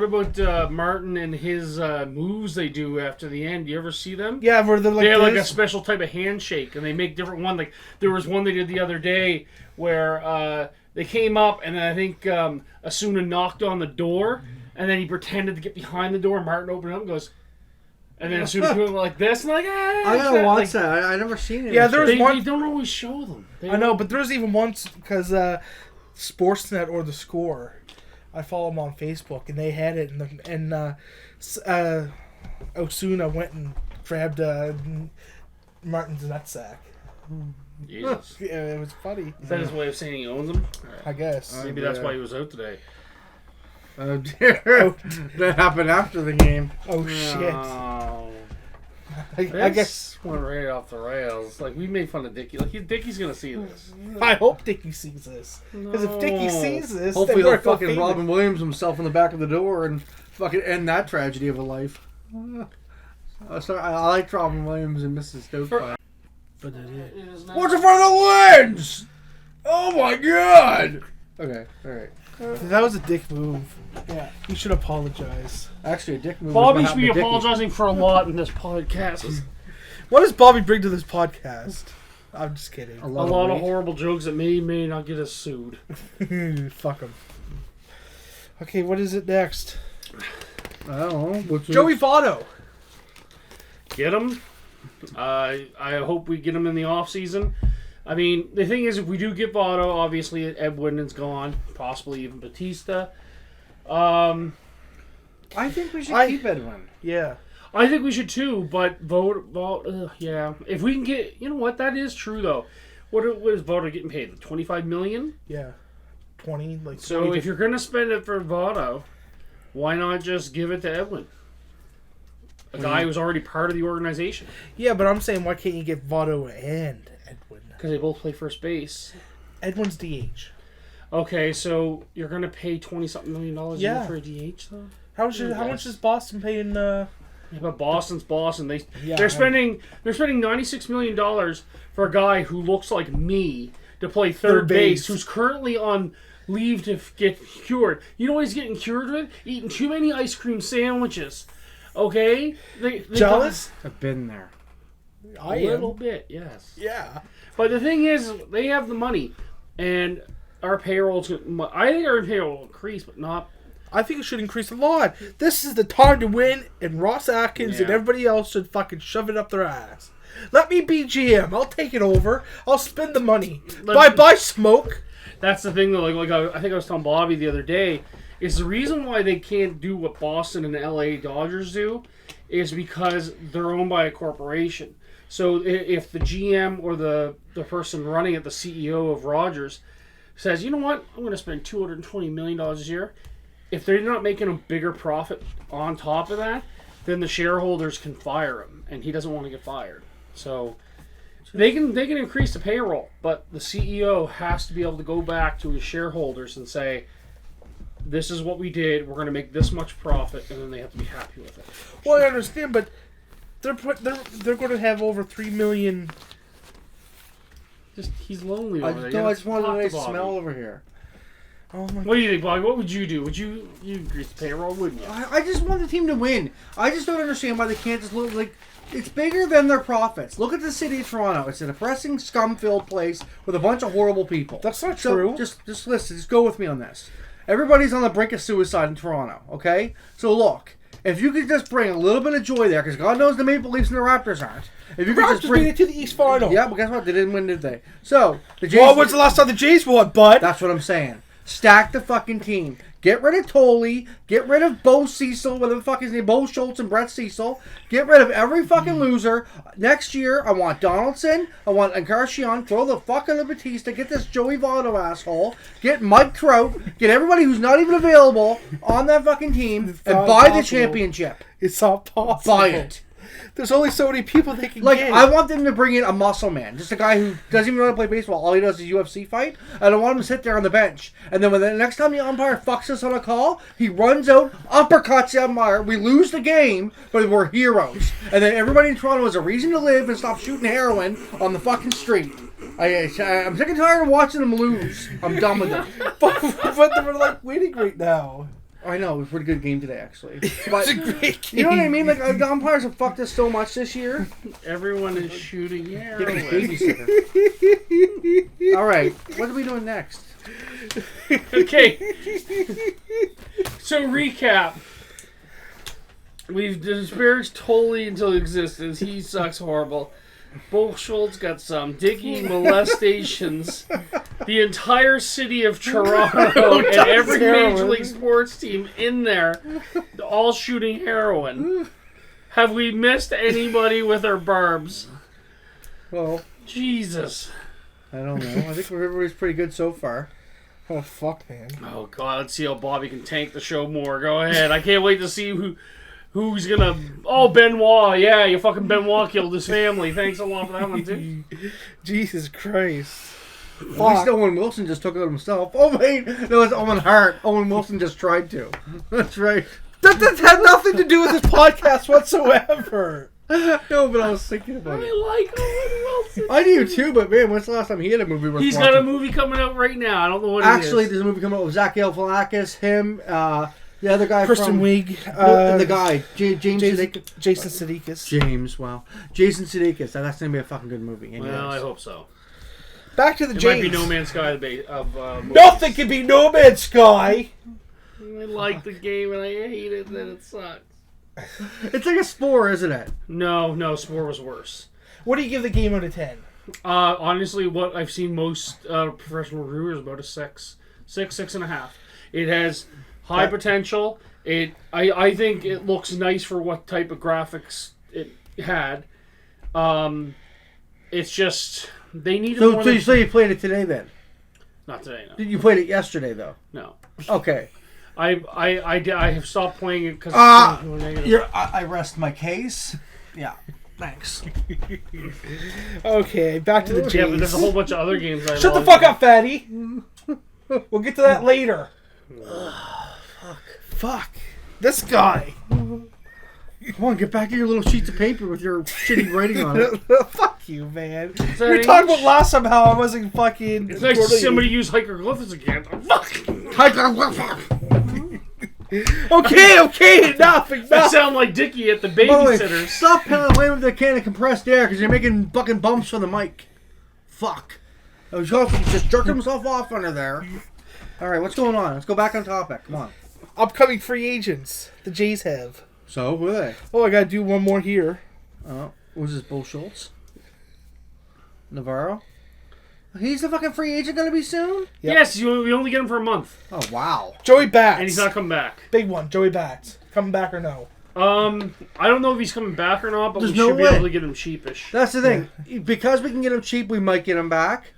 Speaker 1: about Martin and his moves they do after the end? Do you ever see them?
Speaker 3: Yeah, where they're
Speaker 1: they have like a special type of handshake, and they make different one. Like there was one they did the other day where they came up, and then I think Osuna knocked on the door, and then he pretended to get behind the door. Martin opened it up and goes, and then Osuna went like this, and like
Speaker 2: I gotta watch that. I never seen it.
Speaker 3: Yeah, there's one.
Speaker 1: They don't always show them.
Speaker 3: I know, but there's even once because Sportsnet or The Score. I follow them on Facebook, and they had it, and Osuna went and grabbed Martin's nutsack.
Speaker 1: Jesus.
Speaker 3: Yeah, it was funny.
Speaker 1: Is that his way of saying he owns him?
Speaker 3: I guess.
Speaker 1: Maybe that's why he was out today.
Speaker 2: Oh dear. That happened after the game.
Speaker 3: Oh shit.
Speaker 1: Oh.
Speaker 3: I guess
Speaker 1: went right off the rails. Like we made fun of Dickie. Like Dickie's gonna see this.
Speaker 3: I hope Dickie sees this. Because if Dickie sees this,
Speaker 2: hopefully
Speaker 3: then
Speaker 2: he'll fucking Robin Williams himself in the back of the door and fucking end that tragedy of a life. Sorry, I like Robin Williams and Mrs. Doubtfire.
Speaker 3: But
Speaker 2: what's in front of the lens? Oh my god! Okay, alright.
Speaker 3: That was a dick move.
Speaker 1: Yeah.
Speaker 3: You should apologize.
Speaker 2: Actually, a dick move.
Speaker 1: Bobby should be apologizing for a lot in this podcast.
Speaker 3: What does Bobby bring to this podcast? I'm just kidding.
Speaker 1: A lot of horrible jokes that may not get us sued.
Speaker 3: Fuck them. Okay, what is it next?
Speaker 2: I don't know.
Speaker 3: Joey Votto.
Speaker 1: Get him. I hope we get him in the off season. I mean, the thing is, if we do get Votto, obviously Ed Winden's gone, possibly even Batista.
Speaker 2: I think we should keep Edwin.
Speaker 3: Yeah.
Speaker 1: I think we should too, but yeah. If we can get, you know what, that is true though. What is Votto getting paid? $25 million?
Speaker 3: Yeah. 20, like.
Speaker 1: So
Speaker 3: 20
Speaker 1: if you're gonna spend it for Votto, why not just give it to Edwin? A guy who's already part of the organization.
Speaker 3: Yeah, but I'm saying, why can't you get Votto and Edwin?
Speaker 1: Because they both play first base.
Speaker 3: Edwin's DH.
Speaker 1: Okay, so you're gonna pay $20-something million a year for a DH though?
Speaker 3: How much is Boston paying?
Speaker 1: Yeah, but Boston's Boston. They're spending $96 million for a guy who looks like me to play third base, who's currently on leave to get cured. You know what he's getting cured with? Eating too many ice cream sandwiches. Okay? They
Speaker 3: Jealous?
Speaker 2: I've been there.
Speaker 1: A little bit, yes.
Speaker 3: Yeah.
Speaker 1: But the thing is, they have the money, and our payrolls. I think our payroll will increase, but not.
Speaker 3: I think it should increase a lot. This is the time to win, and Ross Atkins and everybody else should fucking shove it up their ass. Let me be GM. I'll take it over. I'll spend the money. Buy smoke.
Speaker 1: That's the thing, though. Like I think I was telling Bobby the other day, is the reason why they can't do what Boston and the LA Dodgers do is because they're owned by a corporation. So if the GM or the person running it, the CEO of Rogers, says, you know what, I'm going to spend $220 million a year. If they're not making a bigger profit on top of that, then the shareholders can fire him, and he doesn't want to get fired. So they can increase the payroll, but the CEO has to be able to go back to his shareholders and say, this is what we did, we're going to make this much profit, and then they have to be happy with it.
Speaker 3: Well, I understand, but they're going to have over 3 million.
Speaker 1: He's lonely
Speaker 2: I
Speaker 1: over there.
Speaker 2: just wanted a nice smell over here.
Speaker 3: Oh my!
Speaker 1: What do you think, Bobby? What would you do? Would you increase the payroll, wouldn't you?
Speaker 2: I just want the team to win. I just don't understand why they can't just look like it's bigger than their profits. Look at the city of Toronto. It's a depressing, scum-filled place with a bunch of horrible people.
Speaker 3: That's not true.
Speaker 2: Just listen. Just go with me on this. Everybody's on the brink of suicide in Toronto. Okay, so look, if you could just bring a little bit of joy there, because God knows the Maple Leafs and the Raptors aren't. If you could just bring
Speaker 3: it to the East Final.
Speaker 2: Yeah, but guess what? They didn't win, did they? So the Jays.
Speaker 3: Well, when's the last time the Jays won, bud?
Speaker 2: That's what I'm saying. Stack the fucking team. Get rid of Tolley. Get rid of Bo Cecil, whatever the fuck his name, Bo Schultz and Brett Cecil. Get rid of every fucking loser. Next year, I want Donaldson. I want Encarnacion. Throw the fuck out of Batista. Get this Joey Votto asshole. Get Mike Trout. Get everybody who's not even available on that fucking team and buy the championship.
Speaker 3: It's not possible.
Speaker 2: Buy it.
Speaker 3: There's only so many people they can
Speaker 2: Like,
Speaker 3: get.
Speaker 2: I want them to bring in a muscle man. Just a guy who doesn't even know how to play baseball. All he does is UFC fight. I don't want him to sit there on the bench. And then when the next time the umpire fucks us on a call, he runs out, uppercuts the umpire. We lose the game, but we're heroes. And then everybody in Toronto has a reason to live and stop shooting heroin on the fucking street. I'm sick and tired of watching them lose. I'm done with it.
Speaker 3: but they're like winning right now.
Speaker 2: I know, it was a pretty good game today, actually.
Speaker 3: It was a great game.
Speaker 2: You know what I mean? Like, the umpires have fucked us so much this year.
Speaker 1: Everyone is shooting heroin.
Speaker 2: Babysitter. All right, what are we doing next?
Speaker 1: Okay. So, recap. We've disparaged Tolley into existence. He sucks horrible. Bo Schultz got some digging molestations. The entire city of Toronto and every Major League sports team in there, all shooting heroin. Have we missed anybody with our barbs?
Speaker 2: Well,
Speaker 1: Jesus.
Speaker 2: I don't know. I think everybody's pretty good so far.
Speaker 3: Oh, fuck, man.
Speaker 1: Oh, God. Let's see how Bobby can tank the show more. Go ahead. I can't wait to see who's gonna... Oh, Benoit. Yeah, you fucking Benoit killed his family. Thanks a lot for that one, too.
Speaker 3: Jesus Christ.
Speaker 2: At least Owen Wilson just took it himself. Oh, wait. No, it's Owen Hart. Owen Wilson just tried to. That's right.
Speaker 3: That had nothing to do with this podcast whatsoever.
Speaker 2: No, but I was thinking about it.
Speaker 1: I like Owen Wilson.
Speaker 2: I do, too, but, man, when's the last time he had a movie worth
Speaker 1: He's
Speaker 2: watching?
Speaker 1: got a movie coming out right now. I don't know what
Speaker 2: Actually,
Speaker 1: it is.
Speaker 2: there's a movie coming out with Zach Galifianakis, him, The other guy
Speaker 3: Kristen
Speaker 2: from...
Speaker 3: Wiig.
Speaker 2: the guy. Jason
Speaker 3: Sudeikis.
Speaker 2: James, wow. Jason Sudeikis. That's going to be a fucking good movie.
Speaker 1: Well, I hope so.
Speaker 3: Back to the
Speaker 1: It
Speaker 3: Jays.
Speaker 1: might be No Man's Sky of
Speaker 3: Nothing can be No Man's Sky.
Speaker 1: I like the game and I hate it that it sucks.
Speaker 2: It's like a Spore, isn't it?
Speaker 1: No, Spore was worse.
Speaker 3: What do you give the game out of 10?
Speaker 1: Honestly, what I've seen most professional reviewers about a 6.5. It has high potential. I think it looks nice for what type of graphics it had. It's just they need more.
Speaker 2: So you played it today then?
Speaker 1: Not today. No.
Speaker 2: You played it yesterday though.
Speaker 1: No.
Speaker 2: Okay.
Speaker 1: I have stopped playing it because
Speaker 2: I rest my case. Yeah. Thanks.
Speaker 3: Okay, back to the Jays.
Speaker 1: Yeah, but there's a whole bunch of other games.
Speaker 3: Shut the fuck up, fatty. We'll get to that later. Fuck. This guy.
Speaker 2: Come on, get back to your little sheets of paper with your shitty writing on it.
Speaker 3: Fuck you, man.
Speaker 1: that
Speaker 3: We were talking about last time how I wasn't fucking...
Speaker 1: It's nice to see somebody use hieroglyphics again.
Speaker 3: Okay, enough.
Speaker 1: I sound like Dickie at the babysitters.
Speaker 2: Stop playing with the can of compressed air because you're making fucking bumps for the mic. Fuck. He just jerked himself off under there. Alright, what's going on? Let's go back on topic. Come on.
Speaker 3: Upcoming free agents. The Jays have.
Speaker 2: So, who are they?
Speaker 3: Oh, I gotta do one more here.
Speaker 2: Was this Bull Schultz? Navarro? He's the fucking free agent gonna be soon?
Speaker 3: Yep.
Speaker 1: Yes, we only get him for a month.
Speaker 2: Oh, wow.
Speaker 3: Joey Bats.
Speaker 1: And he's not coming back.
Speaker 3: Big one, Joey Bats. Coming back or no?
Speaker 1: I don't know if he's coming back or not, but
Speaker 2: There's
Speaker 1: we
Speaker 2: no
Speaker 1: should be
Speaker 2: way.
Speaker 1: able to get him cheapish.
Speaker 2: That's the thing. Because we can get him cheap, we might get him back.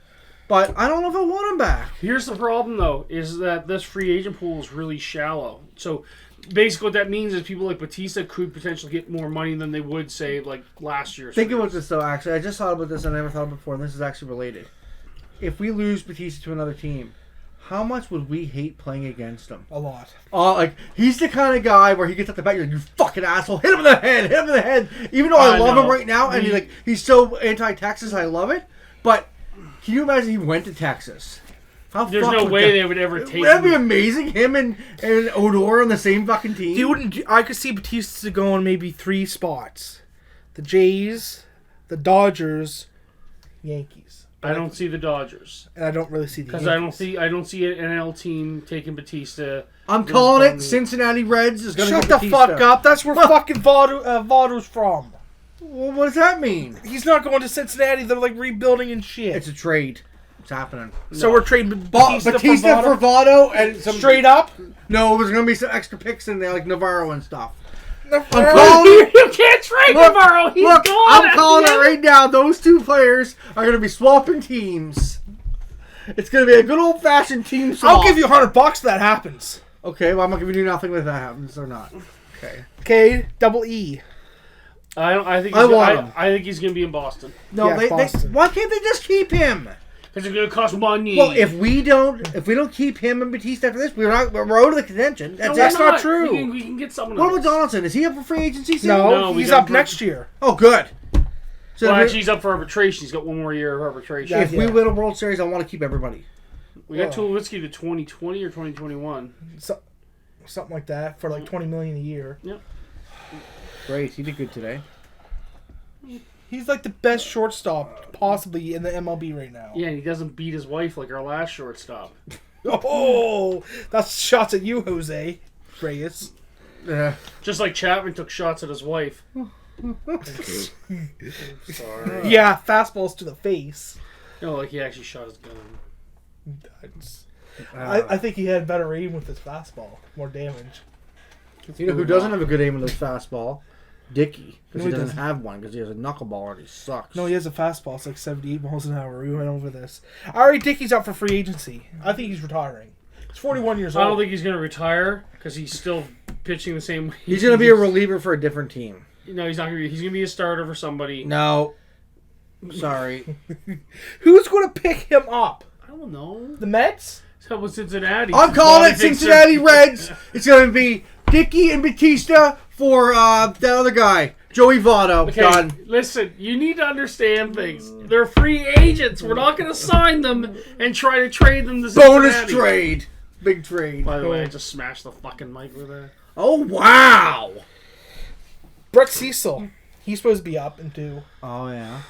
Speaker 2: But I don't know if I want him back.
Speaker 1: Here's the problem, though, is that this free agent pool is really shallow. So basically what that means is people like Batista could potentially get more money than they would, say, like last year's.
Speaker 2: Think about this, though, actually. I just thought about this and I never thought of it before, and this is actually related. If we lose Batista to another team, how much would we hate playing against him?
Speaker 3: A lot.
Speaker 2: He's the kind of guy where he gets at the bat, you're like, you fucking asshole, hit him in the head, hit him in the head. Even though I love him right now, and he's so anti-Texas, I love it. But can you imagine he went to Texas?
Speaker 1: There's no way they would ever take him.
Speaker 2: That'd be amazing, him and Odor on the same fucking team.
Speaker 3: I could see Batista going maybe 3 spots. The Jays, the Dodgers, Yankees.
Speaker 1: I don't see the Dodgers.
Speaker 3: And I don't really see the Yankees.
Speaker 1: Because I don't see an NL team taking Batista.
Speaker 2: I'm calling it. Cincinnati Reds is going to
Speaker 3: Shut the fuck up. That's where fucking Votto's from.
Speaker 2: Well, what does that mean?
Speaker 3: He's not going to Cincinnati. They're like rebuilding and shit.
Speaker 2: It's a trade. It's happening.
Speaker 3: So we're trading Batista
Speaker 2: for Votto and some...
Speaker 3: Straight up?
Speaker 2: No, there's going to be some extra picks in there, like Navarro and stuff.
Speaker 1: You can't trade Navarro. He's gone.
Speaker 2: I'm calling it right now. Those two players are going to be swapping teams. It's going to be a good old-fashioned team swap.
Speaker 3: I'll give you $100 if that happens.
Speaker 2: Okay, well, I'm not giving you nothing if that happens or not.
Speaker 3: Okay, double E.
Speaker 1: I think he's going to be in Boston.
Speaker 2: No,
Speaker 3: Yeah, Boston.
Speaker 2: why can't they just keep him?
Speaker 1: Because it's going to cost money.
Speaker 2: Well, if we don't keep him and Batista after this, we're out of the contention.
Speaker 3: That's not true.
Speaker 1: We can get someone
Speaker 2: What
Speaker 1: else.
Speaker 2: about Donaldson? Is he up for free agency soon?
Speaker 3: No, he's up next year.
Speaker 2: Oh, good. So
Speaker 1: Well, actually, he's up for arbitration. He's got one more year of arbitration.
Speaker 2: if we win a World Series, I want to keep everybody.
Speaker 1: We got Tulowitzki to 2020 or 2021.
Speaker 3: Something like that for like $20 million a year.
Speaker 1: Yep.
Speaker 2: Great, he did good today.
Speaker 3: He's like the best shortstop possibly in the MLB right now.
Speaker 1: Yeah, and he doesn't beat his wife like our last shortstop.
Speaker 3: Oh, that's shots at you, Jose Reyes.
Speaker 1: Just like Chapman took shots at his wife. Sorry.
Speaker 3: Yeah, fastballs to the face.
Speaker 1: No, like he actually shot his gun.
Speaker 3: I think he had better aim with his fastball, more damage.
Speaker 2: You know who doesn't have a good aim with his fastball? Dickey. Because
Speaker 3: No,
Speaker 2: he
Speaker 3: he
Speaker 2: doesn't
Speaker 3: doesn't.
Speaker 2: have one, because he has a knuckleball and he sucks.
Speaker 3: No, he has a fastball. It's like 78 miles an hour. We went over this. Ari Dickey's up for free agency. I think he's retiring. He's 41 years
Speaker 1: I
Speaker 3: old.
Speaker 1: don't think he's going to retire because he's still pitching the same way.
Speaker 2: He's going to be a reliever for a different team.
Speaker 1: No, he's not going to be. He's going to be a starter for somebody.
Speaker 2: No. Sorry.
Speaker 3: Who's going to pick him up?
Speaker 1: I don't know.
Speaker 3: The Mets?
Speaker 1: How about Cincinnati?
Speaker 2: I'm calling it Cincinnati Reds. It's going to be Dickey and Batista for the other guy, Joey Votto.
Speaker 1: Okay,
Speaker 2: Done.
Speaker 1: listen, you need to understand things. They're free agents. We're not going to sign them and try to trade them to Cincinnati.
Speaker 2: Bonus trade. big trade.
Speaker 1: By the way, I just smashed the fucking mic with that.
Speaker 2: Oh, wow.
Speaker 3: Brett Cecil. He's supposed to be up in 2.
Speaker 2: Oh, yeah.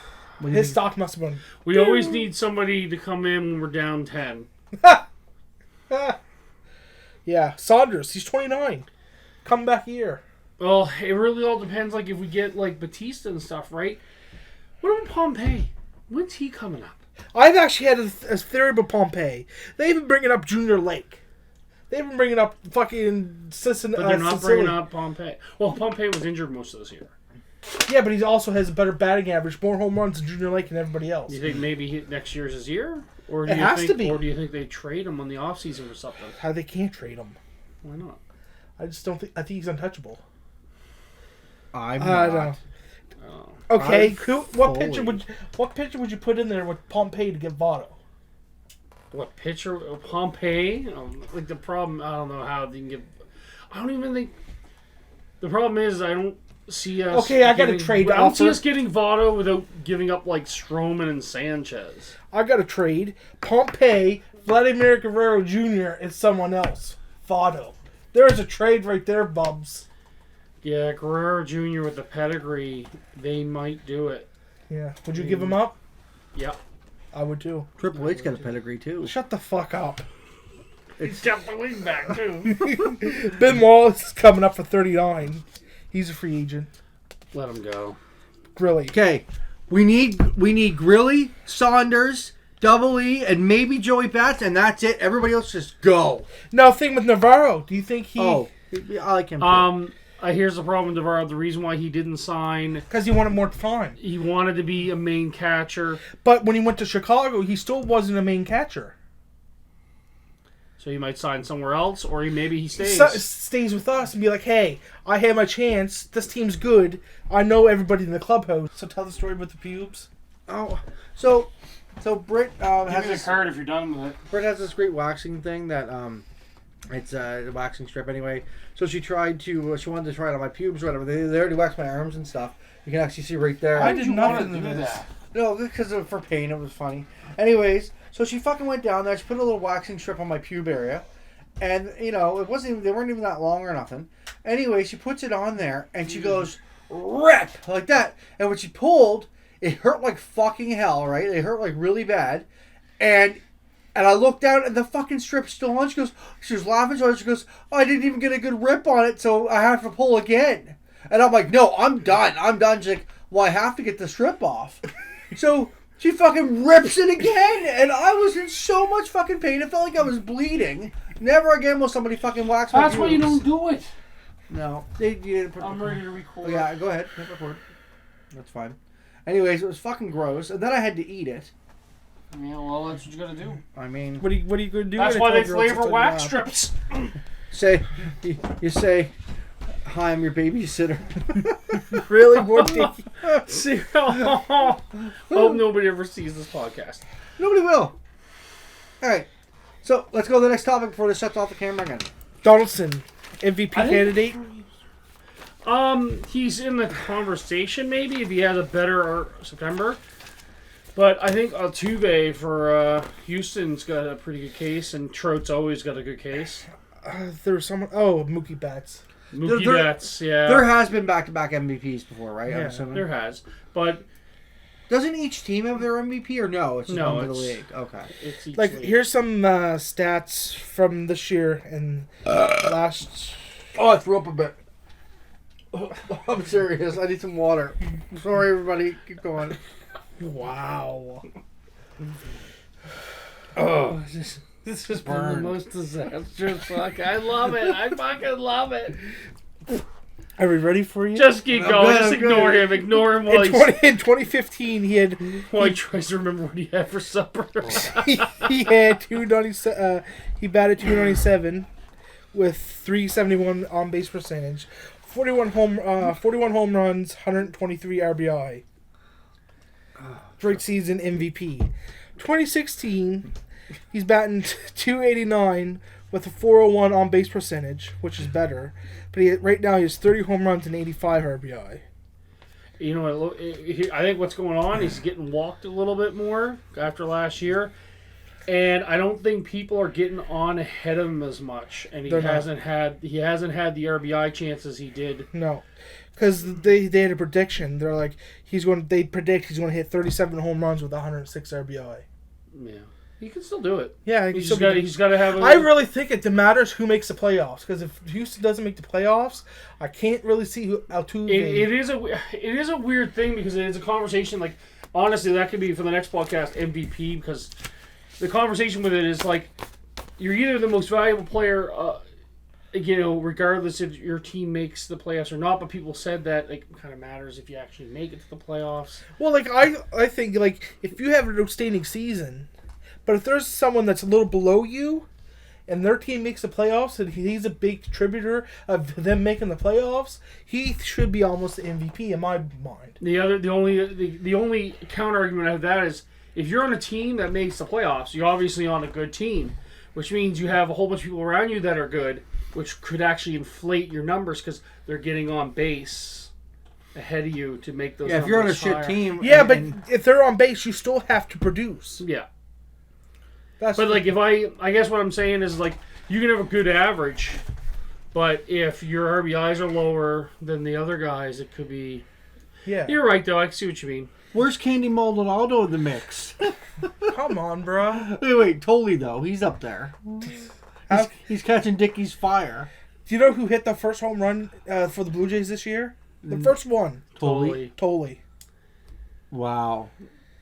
Speaker 3: His stock must have been...
Speaker 1: We always need somebody to come in when we're down 10.
Speaker 3: Yeah, Saunders. He's 29. Come back here.
Speaker 1: Well, it really all depends, like, if we get, like, Batista and stuff, right? What about Pompey? When's he coming up?
Speaker 3: I've actually had a theory about Pompey. They've been bringing up Junior Lake. They've been bringing up fucking
Speaker 1: But they're not bringing up Pompey. Well, Pompey was injured most of this year.
Speaker 3: Yeah, but he also has a better batting average, more home runs than Junior Lake and everybody else.
Speaker 1: Do you think maybe next year's his year? Or do
Speaker 3: It has to be.
Speaker 1: Or do you think they trade him on the offseason or something?
Speaker 3: How they can't trade him?
Speaker 1: Why not?
Speaker 3: I just don't think. I think he's untouchable.
Speaker 2: I'm
Speaker 3: I
Speaker 2: not.
Speaker 3: don't.
Speaker 1: Oh.
Speaker 3: Okay,
Speaker 2: I'm
Speaker 3: what pitcher would you put in there with Pompey to get Votto?
Speaker 1: What pitcher? Pompey? Like the problem, I don't know how they can get. I don't even think. The problem is I don't see us.
Speaker 3: Okay, I got a trade
Speaker 1: I don't see
Speaker 3: offer.
Speaker 1: us getting Votto without giving up like Stroman and Sanchez.
Speaker 3: I got a trade. Pompey, Vladimir Guerrero Jr. and someone else. Votto. There's a trade right there, Bubs.
Speaker 1: Yeah, Guerrero Jr. with the pedigree, they might do it.
Speaker 3: Yeah. Would you give him up?
Speaker 1: Yep.
Speaker 3: I would too.
Speaker 2: Triple H's got a pedigree, too.
Speaker 3: Shut the fuck up.
Speaker 1: He's got the wing back too.
Speaker 3: Ben Wallace is coming up for 39. He's a free agent.
Speaker 1: Let him go.
Speaker 3: Really.
Speaker 2: Okay. We need Grilly, Saunders, Double E, and maybe Joey Bats, and that's it. Everybody else just go.
Speaker 3: Now, thing with Navarro. Do you think he...
Speaker 2: Oh, I like him too.
Speaker 1: Here's the problem with Navarro. The reason why he didn't sign,
Speaker 3: Because he wanted more time.
Speaker 1: he wanted to be a main catcher,
Speaker 3: But when he went to Chicago, he still wasn't a main catcher.
Speaker 1: so he might sign somewhere else, or maybe he stays.
Speaker 3: Stays with us and be like, hey, I had my chance. This team's good. I know everybody in the clubhouse. So tell the story about the pubes.
Speaker 2: Oh, so Britt
Speaker 1: Give
Speaker 2: has
Speaker 1: me the
Speaker 2: this.
Speaker 1: card if you're done with it.
Speaker 2: Britt has this great waxing thing that it's a waxing strip anyway. So she wanted to try it on my pubes or whatever. They already waxed my arms and stuff. You can actually see right there.
Speaker 3: I did nothing to this.
Speaker 2: No, because for pain, it was funny. Anyways, so she fucking went down there. She put a little waxing strip on my pube area, and they weren't even that long or nothing. Anyway, she puts it on there, and she goes rip like that. And when she pulled, it hurt like fucking hell. Right? It hurt like really bad, and I looked down, and the fucking strip's still on. She was laughing, so she goes, oh, I didn't even get a good rip on it, so I have to pull again. And I'm like, no, I'm done. She's like, well, I have to get the strip off. So she fucking rips it again, and I was in so much fucking pain. It felt like I was bleeding. Never again will somebody fucking wax my
Speaker 1: That's why you
Speaker 2: pubes.
Speaker 1: don't do it.
Speaker 2: No.
Speaker 1: I'm ready to record.
Speaker 2: Oh, yeah, go ahead. Hit record. That's fine. Anyways, it was fucking gross, and then I had to eat it.
Speaker 1: Yeah, well, that's what you gotta do.
Speaker 2: I mean,
Speaker 3: What are you going to do?
Speaker 1: That's
Speaker 3: at a
Speaker 1: why they
Speaker 3: 12-year-old
Speaker 1: flavor
Speaker 3: sits on
Speaker 1: wax
Speaker 3: your lap?
Speaker 1: strips.
Speaker 2: you say, hi, I'm your babysitter.
Speaker 3: Really? More dicky?
Speaker 1: See, hope nobody ever sees this podcast.
Speaker 2: Nobody will. All right. So let's go to the next topic before this shuts off the camera again.
Speaker 3: Donaldson, MVP candidate.
Speaker 1: He's in the conversation maybe if he has a better September. But I think Altuve for Houston's got a pretty good case, and Trout's always got a good case.
Speaker 3: There's someone. Oh, Mookie Betts.
Speaker 1: Mookie
Speaker 2: There-
Speaker 1: Betts, yeah.
Speaker 2: There has been back-to-back MVPs before, right? I'm
Speaker 3: Yeah,
Speaker 2: assuming.
Speaker 1: There has. But
Speaker 2: Doesn't each team have their MVP or no? It's just
Speaker 1: No,
Speaker 2: one for the
Speaker 1: it's-
Speaker 2: league. Okay.
Speaker 1: it's each
Speaker 3: Like,
Speaker 1: league.
Speaker 3: here's some stats from this year and last.
Speaker 2: Oh, I threw up a bit. I'm serious. I need some water. Sorry, everybody. Keep going.
Speaker 3: Wow.
Speaker 2: Oh,
Speaker 1: This has been the most disastrous fuck. I love it. I fucking love it.
Speaker 3: Are we ready for you?
Speaker 1: Just keep
Speaker 2: I'm
Speaker 1: going.
Speaker 2: good,
Speaker 1: Just
Speaker 2: I'm
Speaker 1: ignore
Speaker 2: good.
Speaker 1: him. Ignore him while
Speaker 3: in,
Speaker 1: he's,
Speaker 3: in 2015, he had
Speaker 1: while he tries to remember what he had for supper.
Speaker 3: he had 297. He batted 297 with 371 on base percentage, 41 home runs, 123 RBI. Great season MVP. 2016, he's batting 289 with a 401 on base percentage, which is better. But right now he has 30 home runs and 85 RBI.
Speaker 1: You know what? I think what's going on, he's getting walked a little bit more after last year. And I don't think people are getting on ahead of him as much, and he hasn't had the RBI chances he did.
Speaker 3: No, because they had a prediction. They're like they predict he's going to hit 37 home runs with 106 RBI.
Speaker 1: Yeah, he can still do it.
Speaker 3: Yeah,
Speaker 1: he's got to have.
Speaker 3: I really think it matters who makes the playoffs, because if Houston doesn't make the playoffs, I can't really see who Altuve.
Speaker 1: It is a weird thing, because it is a conversation. Like, honestly, that could be for the next podcast MVP, because the conversation with it is like, you're either the most valuable player, regardless if your team makes the playoffs or not. But people said that it kind of matters if you actually make it to the playoffs.
Speaker 3: Well, like I think, like, if you have an outstanding season, but if there's someone that's a little below you, and their team makes the playoffs, and he's a big contributor of them making the playoffs, he should be almost the MVP in my mind.
Speaker 1: The only counter argument I have that is, if you're on a team that makes the playoffs, you're obviously on a good team, which means you have a whole bunch of people around you that are good, which could actually inflate your numbers because they're getting on base ahead of you to make those.
Speaker 2: Yeah, if you're on a
Speaker 1: higher.
Speaker 2: shit team.
Speaker 3: Yeah, but if they're on base, you still have to produce.
Speaker 1: Yeah.
Speaker 3: But
Speaker 1: like, if I guess what I'm saying is, like, you can have a good average, but if your RBIs are lower than the other guys, it could be.
Speaker 3: Yeah.
Speaker 1: You're right, though. I can see what you mean.
Speaker 2: Where's Candy Maldonado in the mix?
Speaker 3: Come on, bro.
Speaker 2: Wait, totally though. He's up there. He's catching Dickey's fire.
Speaker 3: Do you know who hit the first home run for the Blue Jays this year? The first one.
Speaker 1: Totally.
Speaker 2: Wow.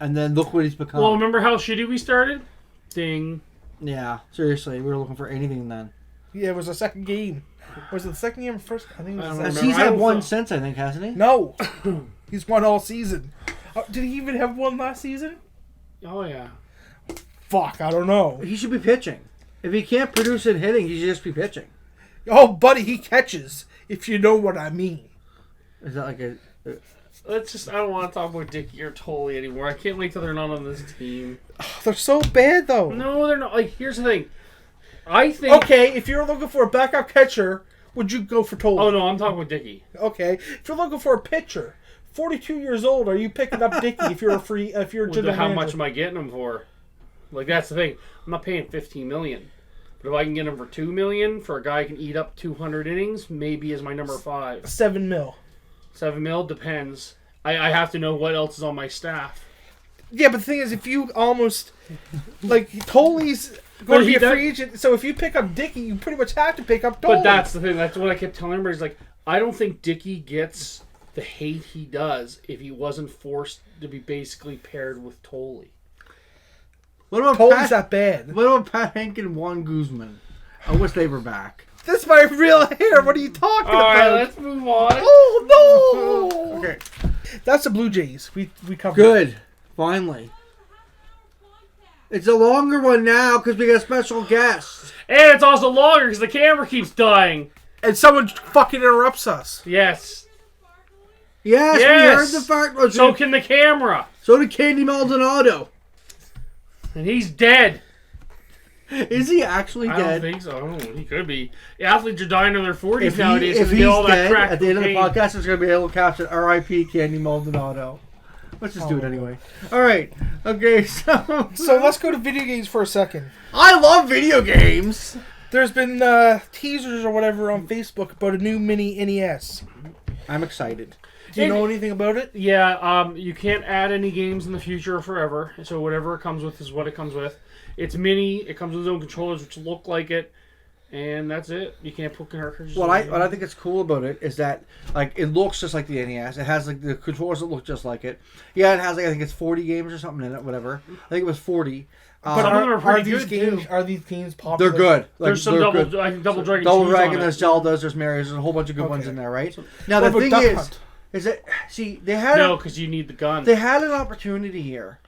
Speaker 2: And then look what he's become.
Speaker 1: Well, remember how shitty we started? Ding.
Speaker 2: Yeah, seriously. We were looking for anything then.
Speaker 3: Yeah, it was the second game. Was it the second game or first? I think it was the second.
Speaker 2: He's had one since, I think, hasn't he?
Speaker 3: No. He's won all season. Did he even have one last season?
Speaker 1: Oh, yeah.
Speaker 3: Fuck, I don't know.
Speaker 2: He should be pitching. If he can't produce in hitting, he should just be pitching.
Speaker 3: Oh, buddy, he catches, if you know what I mean.
Speaker 2: Is that like a...
Speaker 1: I don't want to talk about Dickey or Tolley anymore. I can't wait till they're not on this team.
Speaker 3: They're so bad, though.
Speaker 1: No, they're not. Like, here's the thing. I think...
Speaker 3: Okay, if you're looking for a backup catcher, would you go for Tolley?
Speaker 1: Oh, no, I'm talking about Dickey.
Speaker 3: Okay, if you're looking for a pitcher, 42 years old, are you picking up Dickey if you're
Speaker 1: How much am I getting him for? Like, that's the thing. I'm not paying $15 million. But if I can get him for $2 million for a guy who can eat up 200 innings, maybe is my number 5.
Speaker 3: $7 million.
Speaker 1: $7 million depends. I have to know what else is on my staff.
Speaker 3: Yeah, but the thing is, if you almost... Like, Tolley's going to be a free agent, so if you pick up Dickey, you pretty much have to pick up Tolley.
Speaker 1: But that's the thing. That's what I kept telling everybody. Is like, I don't think Dickey gets the hate he does if he wasn't forced to be basically paired with Tolley.
Speaker 2: What about
Speaker 3: Tolley's that bad?
Speaker 2: What about Pat Hank and Juan Guzman? I wish they were back.
Speaker 3: This is my real hair. What are you talking about?
Speaker 1: Alright, let's move on.
Speaker 3: Oh, no!
Speaker 2: Okay.
Speaker 3: That's the Blue Jays. We covered
Speaker 2: Good. Finally. It's a longer one now because we got special guests.
Speaker 1: And it's also longer because the camera keeps dying.
Speaker 3: And someone fucking interrupts us.
Speaker 1: Yes.
Speaker 2: Yes, we heard the fart.
Speaker 1: So can the camera.
Speaker 2: So did Candy Maldonado.
Speaker 1: And he's dead.
Speaker 2: Is he actually dead?
Speaker 1: I don't think so. He could be. Athletes are dying in their 40s nowadays.
Speaker 2: If
Speaker 1: he's
Speaker 2: he's
Speaker 1: all that
Speaker 2: dead,
Speaker 1: crack
Speaker 2: at the end of the
Speaker 1: cocaine.
Speaker 2: podcast, it's going to be a little caption, R.I.P. Candy Maldonado. Let's just do it anyway. All right. Okay, so
Speaker 3: let's go to video games for a second.
Speaker 2: I love video games.
Speaker 3: There's been teasers or whatever on Facebook about a new mini NES.
Speaker 2: I'm excited.
Speaker 3: Do you know anything about it?
Speaker 1: Yeah, you can't add any games in the future or forever. So whatever it comes with is what it comes with. It's mini. It comes with its own controllers, which look like it. And that's it. You can't put cartridges.
Speaker 2: What I think is cool about it is that it looks just like the NES. It has the controllers that look just like it. Yeah, it has I think it's 40 games or something in it. Whatever. I think it was 40.
Speaker 3: But
Speaker 1: some of them are pretty
Speaker 3: these
Speaker 1: good,
Speaker 3: games
Speaker 1: too.
Speaker 3: Are these games popular?
Speaker 2: They're good.
Speaker 1: There's some
Speaker 2: they're
Speaker 1: Double
Speaker 2: good.
Speaker 1: Dragon.
Speaker 2: Double
Speaker 1: 2s
Speaker 2: Dragon.
Speaker 1: on
Speaker 2: There's
Speaker 1: it.
Speaker 2: Zeldas. There's Mario's. There's a whole bunch of good ones in there, right? Now
Speaker 3: What
Speaker 2: the
Speaker 3: about
Speaker 2: thing
Speaker 3: Duck
Speaker 2: is
Speaker 3: Hunt?
Speaker 2: that they had
Speaker 1: No, because you need the gun.
Speaker 2: They had an opportunity here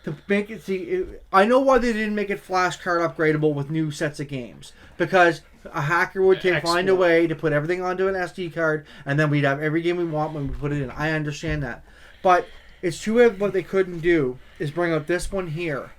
Speaker 2: to make it. I know why they didn't make it flash card upgradable with new sets of games, because a hacker would find a way to put everything onto an SD card, and then we'd have every game we want when we put it in. I understand that, but it's too bad what they couldn't do is bring out this one here,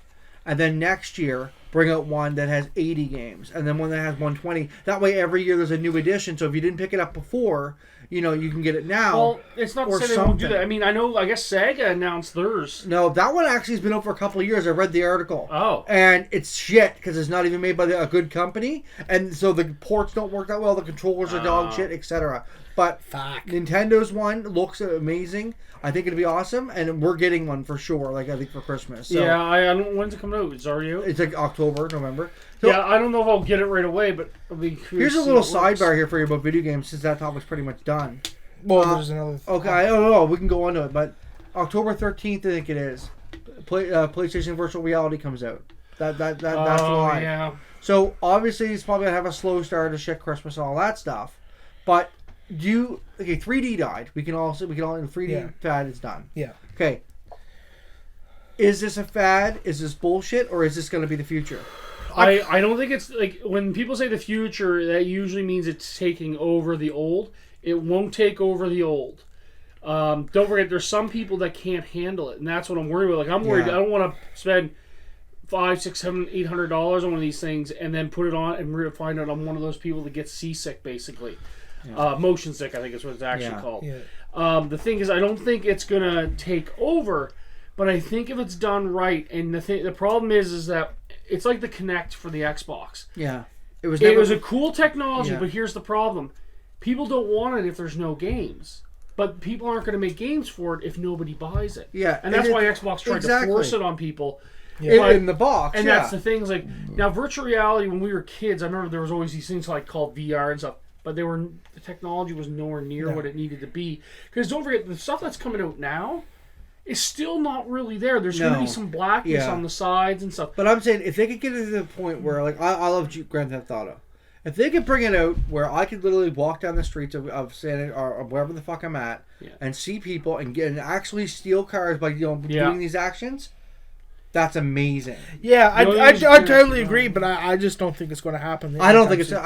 Speaker 2: and then next year bring out one that has 80 games, and then one that has 120. That way, every year there's a new edition. So if you didn't pick it up before, you can get it now.
Speaker 1: Well, it's not to say they won't do that. I mean, I guess Sega announced theirs.
Speaker 2: No, that one actually has been out for a couple of years. I read the article.
Speaker 1: Oh.
Speaker 2: And it's shit because it's not even made by a good company, and so the ports don't work that well. The controllers are dog shit, etc. But Nintendo's one looks amazing. I think it'd be awesome, and we're getting one for sure. I think for Christmas. So
Speaker 1: yeah, I don't. When's it coming out? It's already out.
Speaker 2: It's like October, November. So,
Speaker 1: yeah, I don't know if I'll get it right away, but I'll be curious.
Speaker 2: Here's a little sidebar here for you about video games, since that topic's pretty much done.
Speaker 3: Well, there's another.
Speaker 2: Okay, I don't know. We can go on to it, but October 13th, I think it is. PlayStation Virtual Reality comes out. That's live.
Speaker 1: Yeah.
Speaker 2: So obviously, it's probably gonna have a slow start to shit Christmas and all that stuff, but. 3D died. We can all in 3D fad is done.
Speaker 3: Yeah.
Speaker 2: Okay. Is this a fad? Is this bullshit, or is this going to be the future?
Speaker 1: I don't think it's when people say the future, that usually means it's taking over the old. It won't take over the old. Don't forget, there's some people that can't handle it, and that's what I'm worried about. I'm worried. I don't want to spend $500, $600, $700, $800 on one of these things and then put it on and we're gonna find out I'm one of those people that gets seasick, basically. Motion sick, I think is what it's actually called. Yeah. The thing is, I don't think it's gonna take over, but I think if it's done right, and the problem is that it's like the Kinect for the Xbox.
Speaker 2: Yeah,
Speaker 1: it was a cool technology, but here's the problem: people don't want it if there's no games. But people aren't going to make games for it if nobody buys it.
Speaker 2: Yeah,
Speaker 1: and that's why Xbox tried to force it on people.
Speaker 2: In the box,
Speaker 1: and that's the thing. Now, virtual reality. When we were kids, I remember there was always these things called VR and stuff. But the technology was nowhere near what it needed to be. Because don't forget, the stuff that's coming out now is still not really there. There's going to be some blackness on the sides and stuff.
Speaker 2: But I'm saying, if they could get it to the point where, I love Grand Theft Auto. If they could bring it out where I could literally walk down the streets of San or wherever the fuck I'm at and see people and actually steal cars by doing these actions, that's amazing.
Speaker 3: Yeah, I totally agree, but I just don't think it's going to happen.
Speaker 2: I don't think it's going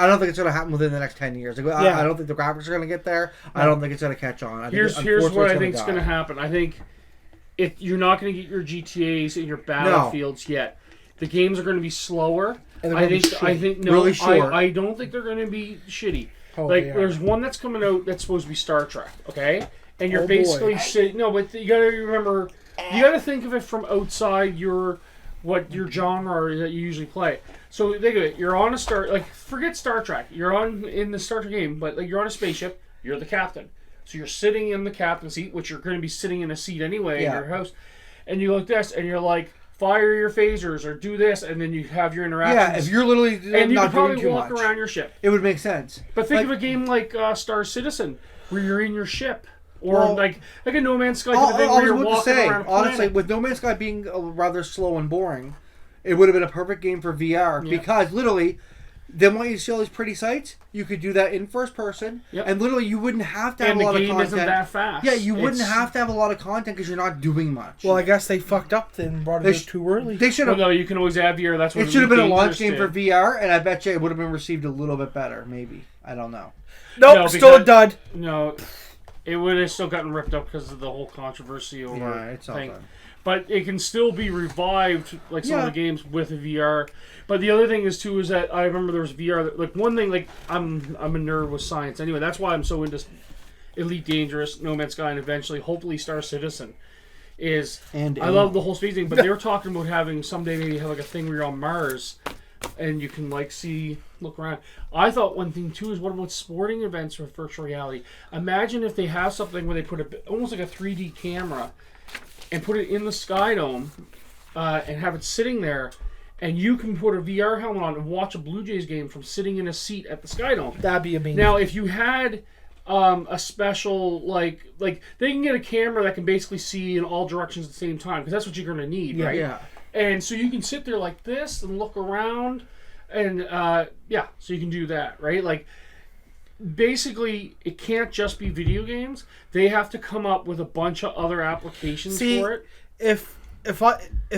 Speaker 2: to happen within the next 10 years. I don't think the graphics are going to get there. No. I don't think it's going to catch on.
Speaker 1: Here's what I think is going to happen. I think you're not going to get your GTAs and your Battlefields yet. The games are going to be slower. I think no.
Speaker 2: Really short.
Speaker 1: I don't think they're going to be shitty. There's one that's coming out that's supposed to be Star Trek. Okay, and you're basically sitting. No, but you got to remember. You got to think of it from outside your genre that you usually play. So think of it. You're on a forget Star Trek. You're in the Star Trek game, but you're on a spaceship. You're the captain. So you're sitting in the captain's seat, which you're going to be sitting in a seat anyway in your house. And you look this, and you're like, fire your phasers or do this, and then you have your interactions.
Speaker 2: Yeah, if you're literally
Speaker 1: and you
Speaker 2: not
Speaker 1: can probably
Speaker 2: doing too
Speaker 1: walk
Speaker 2: much,
Speaker 1: around your ship.
Speaker 2: It would make sense.
Speaker 1: But think of a game like Star Citizen, where you're in your ship. Or like a No Man's Sky kind of thing where you're walking around a planet.
Speaker 2: Honestly, with No Man's Sky being rather slow and boring, it would have been a perfect game for VR because literally, they want you to see all these pretty sights. You could do that in first person, and literally you wouldn't have to have a lot of content. And the game isn't that fast. Yeah, you wouldn't have to have a lot of content because you're not doing much.
Speaker 3: Well, I guess they fucked up then and brought it too early.
Speaker 2: They should have.
Speaker 1: Well, no, you can always add VR. That's what
Speaker 2: it should have been a launch game for VR, and I bet you it would have been received a little bit better. Maybe I don't know.
Speaker 3: Nope, still a dud.
Speaker 1: No. It would have still gotten ripped up because of the whole controvery over thing. But it can still be revived, like some of the games, with a VR. But the other thing is that I remember there was VR. One thing, I'm a nerd with science anyway. That's why I'm so into Elite Dangerous, No Man's Sky, and eventually, hopefully, Star Citizen. I love the whole space thing, but they were talking about having someday maybe have a thing where you're on Mars. And you can look around. I thought one thing too is what about sporting events with virtual reality? Imagine if they have something where they put almost like a 3D camera and put it in the Sky Dome and have it sitting there, and you can put a VR helmet on and watch a Blue Jays game from sitting in a seat at the Sky Dome.
Speaker 3: That'd be amazing.
Speaker 1: Now, if you had a special like they can get a camera that can basically see in all directions at the same time because that's what you're going to need, right? Yeah. And so you can sit there like this and look around, and so you can do that, right? Basically, it can't just be video games. They have to come up with a bunch of other applications for it.
Speaker 3: If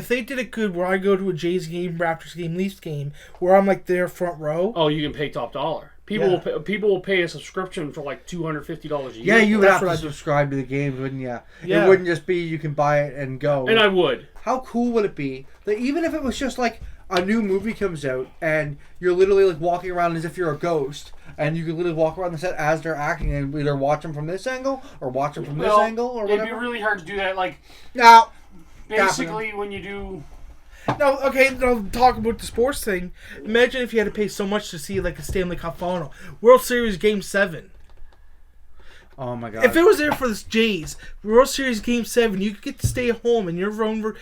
Speaker 3: they did it good, where I go to a Jays game, Raptors game, Leafs game, where I'm their front row.
Speaker 1: Oh, you can pay top dollar. People will pay a subscription for $250 a year.
Speaker 2: Yeah, you would have to subscribe to the games, wouldn't you? Yeah. It wouldn't just be you can buy it and go.
Speaker 1: And I would.
Speaker 2: How cool would it be that even if it was just a new movie comes out and you're literally like walking around as if you're a ghost, and you can literally walk around the set as they're acting and either watch them from this angle or watch them from this angle or whatever.
Speaker 1: It'd be really hard to do that. Like,
Speaker 2: now,
Speaker 1: basically, when you do.
Speaker 3: No, okay, now talk about the sports thing. Imagine if you had to pay so much to see like a Stanley Cup final. World Series Game 7.
Speaker 2: oh my god!
Speaker 3: If it was there for the Jays, World Series Game 7, you could get to stay at home in your own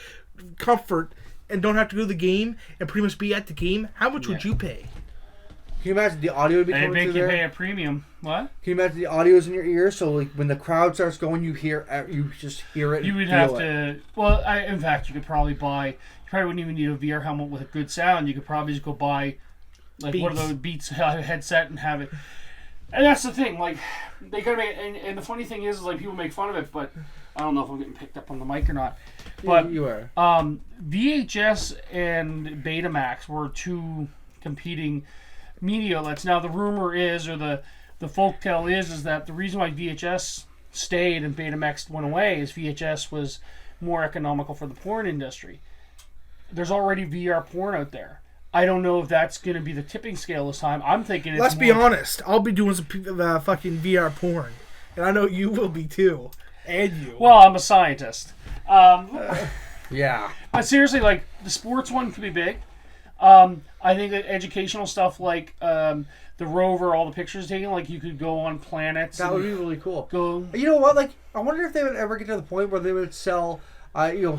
Speaker 3: comfort and don't have to go to the game and pretty much be at the game. How much would you pay?
Speaker 2: Can you imagine the audio would be
Speaker 1: They
Speaker 2: coming
Speaker 1: make
Speaker 2: through
Speaker 1: you
Speaker 2: there?
Speaker 1: pay a premium. What?
Speaker 2: Can you imagine the audio's in your ears? So like when the crowd starts going, you just hear it.
Speaker 1: You would have to. Well, in fact, you could probably buy. You probably wouldn't even need a VR helmet with a good sound. You could probably just go buy, like, one of those Beats headset and have it. And that's the thing. Like, they gotta make. And the funny thing is, like, people make fun of it, but I don't know if I'm getting picked up on the mic or not. But
Speaker 2: you are.
Speaker 1: VHS and Betamax were two competing media outlets. Now the rumor is, or the folktale is that the reason why VHS stayed and Betamax went away is VHS was more economical for the porn industry. There's already VR porn out there. I don't know if that's going to be the tipping scale this time. I'm thinking
Speaker 3: Let's be honest. I'll be doing some fucking VR porn. And I know you will be too. And you.
Speaker 1: Well, I'm a scientist.
Speaker 2: Yeah.
Speaker 1: But seriously, like, the sports one could be big. I think that educational stuff like the rover, all the pictures taken, like you could go on planets.
Speaker 2: That would be really cool.
Speaker 1: Go.
Speaker 2: You know what? Like, I wonder if they would ever get to the point where they would sell,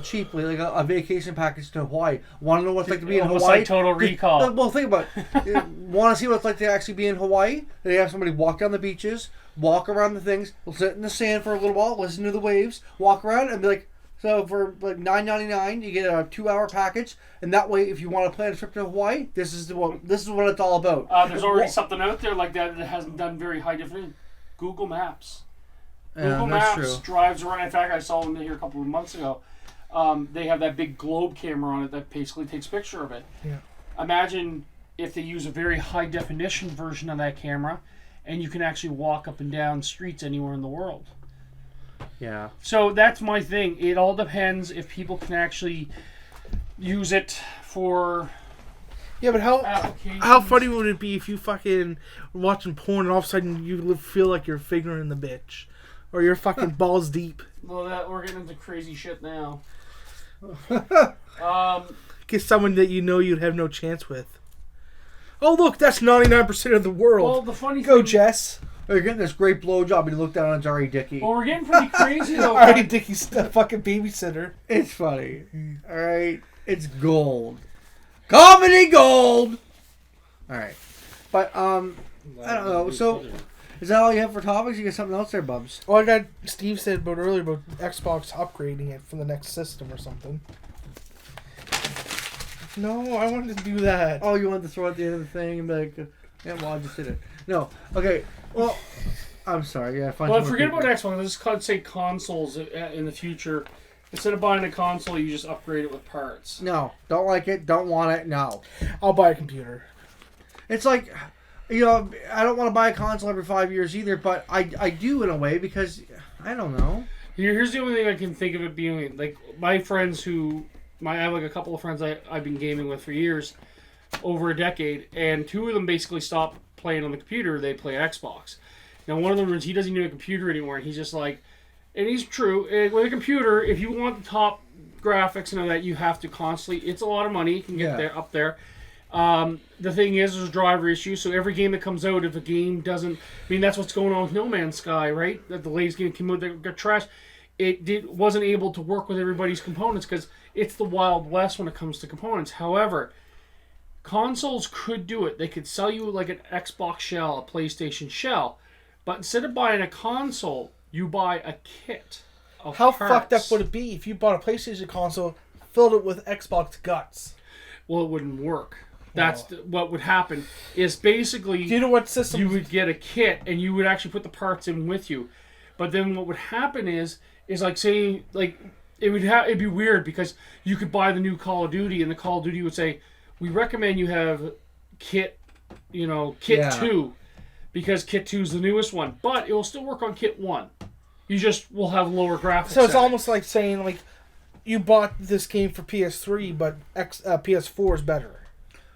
Speaker 2: cheaply, like a vacation package to Hawaii. Want to know what it's like to be in
Speaker 1: Almost
Speaker 2: Hawaii?
Speaker 1: like Total Recall.
Speaker 2: Well, think about it. Want to see what it's like to actually be in Hawaii? They have somebody walk down the beaches, walk around the things, sit in the sand for a little while, listen to the waves, walk around, and be like, so for like $9.99, you get a 2-hour package, and that way, if you want to plan a trip to Hawaii, this is what it's all about.
Speaker 1: There's already something out there like that hasn't done very high definition. Google Maps. Google Maps drives around. In fact, I saw them here a couple of months ago. They have that big globe camera on it that basically takes a picture of it.
Speaker 3: Yeah.
Speaker 1: Imagine if they use a very high definition version of that camera, and you can actually walk up and down streets anywhere in the world.
Speaker 2: Yeah.
Speaker 1: So that's my thing. It all depends if people can actually use it for.
Speaker 3: Yeah, but how funny would it be if you fucking were watching porn and all of a sudden you feel like you're fingering the bitch, or you're fucking balls deep?
Speaker 1: Well, we're getting into crazy shit now.
Speaker 3: Get someone that you know you'd have no chance with. Oh look, that's 99% of the world.
Speaker 1: Well, the funny
Speaker 3: Go,
Speaker 1: thing,
Speaker 3: Jess.
Speaker 2: You're getting this great blowjob, and you look down and it's Ari Dickey.
Speaker 1: Well, we're getting pretty crazy though.
Speaker 3: Ari Dickey's the fucking babysitter.
Speaker 2: It's funny. Alright? It's gold. Comedy gold! Alright. But, I don't know. So, is that all you have for topics? You got something else there, Bubs?
Speaker 3: Well, I got Steve said about earlier about Xbox upgrading it for the next system or something. No, I wanted to do that.
Speaker 2: Oh, you wanted to throw out the end of the thing and be like, yeah, well, I just did it. No. Okay. Well, I'm sorry. Yeah,
Speaker 1: Well, forget about Xbox. Let's say consoles in the future. Instead of buying a console, you just upgrade it with parts.
Speaker 2: No. Don't like it. Don't want it. No.
Speaker 3: I'll buy a computer.
Speaker 2: It's like, I don't want to buy a console every 5 years either, but I do in a way because, I don't know.
Speaker 1: Here's the only thing I can think of it being. Like, my friends I have like a couple of friends I've been gaming with for years, over a decade, and two of them basically stopped playing on the computer. They play Xbox. Now, one of them, he doesn't need a computer anymore, and he's just like, and he's true, with a computer, if you want the top graphics and all that, you have to constantly, it's a lot of money, you can get up there. The thing is, there's driver issues, so every game that comes out, if a game doesn't, that's what's going on with No Man's Sky, right? That the latest game came out, they got trashed. Wasn't able to work with everybody's components because it's the Wild West when it comes to components. However, consoles could do it. They could sell you like an Xbox shell, a PlayStation shell, but instead of buying a console, you buy a kit of
Speaker 3: How
Speaker 1: parts.
Speaker 3: fucked up would it be if you bought a PlayStation console, filled it with Xbox guts?
Speaker 1: Well, it wouldn't work. That's what would happen. Is basically
Speaker 3: Do you know what system?
Speaker 1: you would get a kit and you would actually put the parts in with you. But then what would happen is like saying like it'd be weird because you could buy the new Call of Duty and the Call of Duty would say, we recommend you have kit 2 because kit 2 is the newest one, but it will still work on kit 1. You just will have lower graphics.
Speaker 3: So it's almost like saying like you bought this game for PS3, but PS4 is better.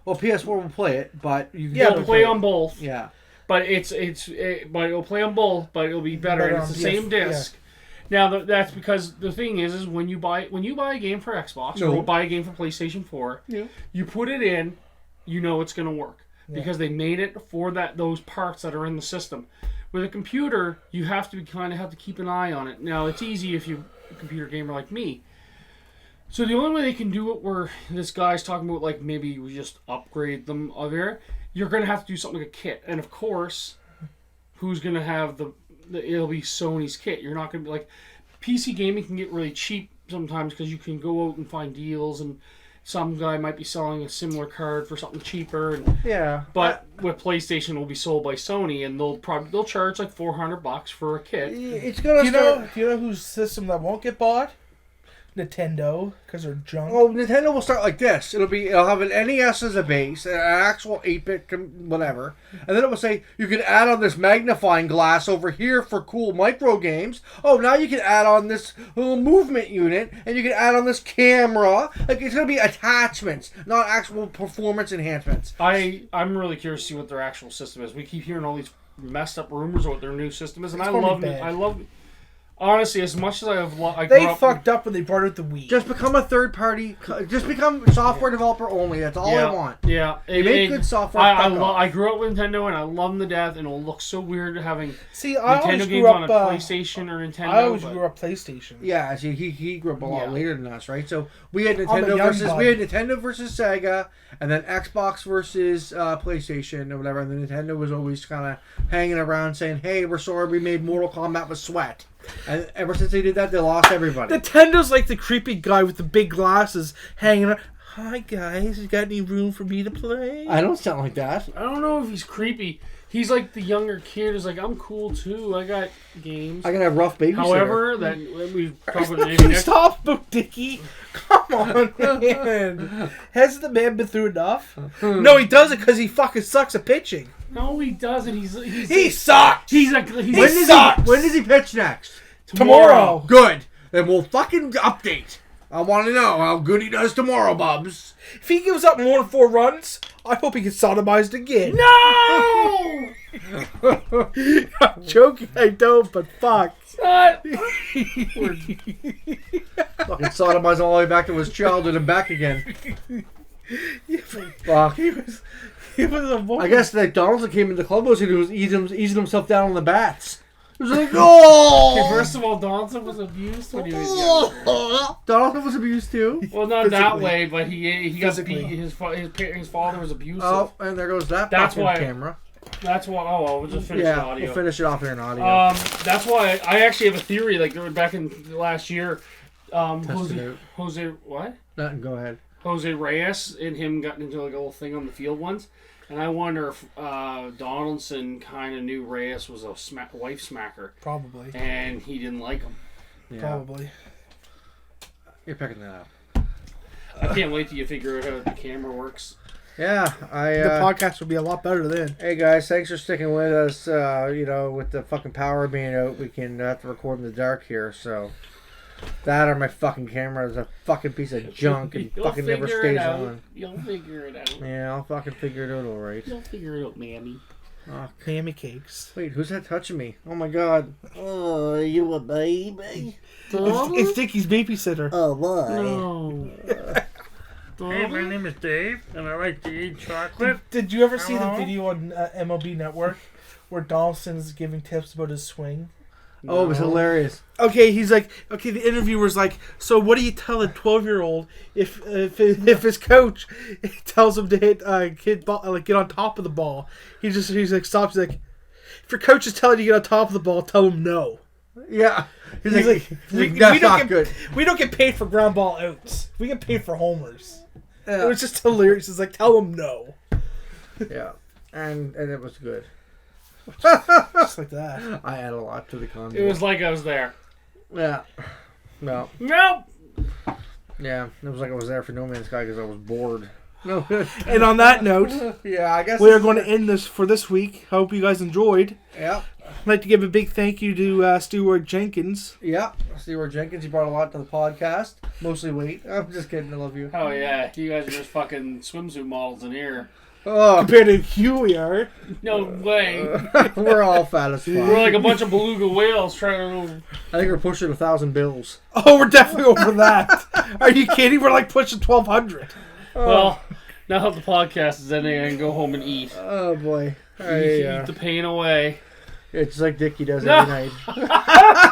Speaker 2: Well, PS4 will play it, but you can
Speaker 1: It'll play on both.
Speaker 2: Yeah.
Speaker 1: But but it'll play on both, but it'll be better. And it's the same disc. Yeah. Now that's because the thing is when you buy a game for Xbox or buy a game for PlayStation 4, you put it in, you know it's going to work because they made it for those parts that are in the system. With a computer, you have to have to keep an eye on it. Now it's easy if you're a computer gamer like me. So the only way they can do it where this guy's talking about like maybe we just upgrade them over, you're going to have to do something like a kit. And of course, who's going to have it'll be Sony's kit. You're not going to be like, PC gaming can get really cheap sometimes because you can go out and find deals and some guy might be selling a similar card for something cheaper. But with PlayStation, it will be sold by Sony and they'll charge like $400 for a kit.
Speaker 2: It's gonna
Speaker 3: do you know whose system that won't get bought? Nintendo, because they're junk.
Speaker 2: Oh, Nintendo will start like this. It'll have an NES as a base, an actual 8-bit whatever, and then it will say you can add on this magnifying glass over here for cool micro games. Oh, now you can add on this little movement unit, and you can add on this camera. Like it's gonna be attachments, not actual performance enhancements.
Speaker 1: I'm really curious to see what their actual system is. We keep hearing all these messed up rumors of what their new system is, and I love it. Honestly, as much as
Speaker 3: they fucked up when they brought out the Wii.
Speaker 2: Just become a third party. Just become software developer only. That's all I want.
Speaker 1: Yeah,
Speaker 2: make good software.
Speaker 1: I grew up with Nintendo and I love them to death. And it'll look so weird having
Speaker 3: Nintendo
Speaker 1: games on a PlayStation or Nintendo.
Speaker 3: I always grew up PlayStation.
Speaker 2: Yeah, see, he grew up a lot later than us, right? So we had Nintendo versus Sega, and then Xbox versus PlayStation or whatever. And then Nintendo was always kind of hanging around saying, "Hey, we're sorry we made Mortal Kombat with sweat." And ever since they did that, they lost everybody.
Speaker 3: Nintendo's like the creepy guy with the big glasses hanging around. Hi guys, you got any room for me to play?
Speaker 2: I don't sound like that.
Speaker 1: I don't know if he's creepy. He's like the younger kid who's like, I'm cool too. I got games.
Speaker 2: I can have rough babysitter.
Speaker 1: However, that we probably
Speaker 3: stop, Dickie. Come on, man. Hasn't the man been through enough? No, he doesn't because he fucking sucks at pitching.
Speaker 1: No, he doesn't.
Speaker 3: He sucks.
Speaker 2: When does he pitch next?
Speaker 3: Tomorrow.
Speaker 2: Good. Then we'll fucking update. I want to know how good he does tomorrow, Bubs.
Speaker 3: If he gives up more than 4 runs, I hope he gets sodomized again.
Speaker 1: No!
Speaker 3: I'm joking, I don't, but fuck.
Speaker 2: Fucking sodomized all the way back to his childhood and back again. Fuck.
Speaker 3: He was a boy.
Speaker 2: I guess that Donaldson came into the clubhouse and he was easing himself down on the bats. It was like, oh!
Speaker 1: Okay, first of all, Donaldson was abused when he was young.
Speaker 2: Donaldson was abused too?
Speaker 1: Well, not that way, but he got beat. His father was abusive.
Speaker 2: Oh, and there goes that camera.
Speaker 1: That's why. Oh, well, we'll just finish the audio.
Speaker 2: We'll finish it off here in audio.
Speaker 1: That's why I actually have a theory. Like back in last year, Jose, what?
Speaker 2: Nothing. Go ahead.
Speaker 1: Jose Reyes and him got into like a little thing on the field once. And I wonder if Donaldson kind of knew Reyes was a wife smacker.
Speaker 3: Probably.
Speaker 1: And he didn't like him.
Speaker 2: Yeah.
Speaker 3: Probably.
Speaker 2: You're picking that up.
Speaker 1: I can't wait till you figure out how the camera works.
Speaker 2: Yeah.
Speaker 3: The podcast will be a lot better then.
Speaker 2: Hey guys, thanks for sticking with us. With the fucking power being out, we can have to record in the dark here, so... That or my fucking camera is a fucking piece of junk and fucking never stays on.
Speaker 1: You'll figure it out.
Speaker 2: Yeah, I'll fucking figure it out alright.
Speaker 1: You'll figure it out, mammy.
Speaker 2: Oh,
Speaker 3: mammy cakes.
Speaker 2: Wait, who's that touching me? Oh my god.
Speaker 5: Oh, are you a baby?
Speaker 3: It's Dickie's babysitter.
Speaker 5: Oh, why?
Speaker 1: No.
Speaker 6: Hey, my name is Dave, and I like to eat chocolate.
Speaker 3: Did you ever see the video on MLB Network where Donaldson's giving tips about his swing?
Speaker 2: No. Oh, it was hilarious.
Speaker 3: Okay, he's like, the interviewer's like, so what do you tell a 12-year-old if his coach tells him to hit ball, get on top of the ball? He's like stops. He's like, if your coach is telling you to get on top of the ball, tell him no.
Speaker 2: Yeah, he's like
Speaker 3: that's not good. We don't get paid for ground ball outs. We get paid for homers. Yeah. It was just hilarious. It's like, tell him no.
Speaker 2: Yeah, and it was good.
Speaker 3: Just like that.
Speaker 2: I add a lot to the content.
Speaker 1: It was like I was there.
Speaker 2: Yeah. No.
Speaker 1: Nope.
Speaker 2: Yeah, it was like I was there for No Man's Sky because I was bored. No.
Speaker 3: And on that note,
Speaker 2: yeah, I guess
Speaker 3: we are going to end this for this week. Hope you guys enjoyed.
Speaker 2: Yeah.
Speaker 3: I'd like to give a big thank you to Stuart Jenkins.
Speaker 2: Yeah, Stewart Jenkins. He brought a lot to the podcast. Mostly weight. I'm just kidding. I love you.
Speaker 1: Oh yeah, you guys are just fucking swimsuit models in here.
Speaker 2: Oh,
Speaker 3: Compared to you, we are.
Speaker 1: No way.
Speaker 2: we're all fat as fuck.
Speaker 1: We're like a bunch of beluga whales trying to.
Speaker 2: I think we're pushing 1,000 bills.
Speaker 3: Oh, we're definitely over that. Are you kidding? We're like pushing 1,200.
Speaker 1: Well, now that the podcast is ending, I can go home and eat.
Speaker 2: Oh boy.
Speaker 1: Eat the pain away.
Speaker 2: It's like Dickie does
Speaker 1: No.
Speaker 2: every night.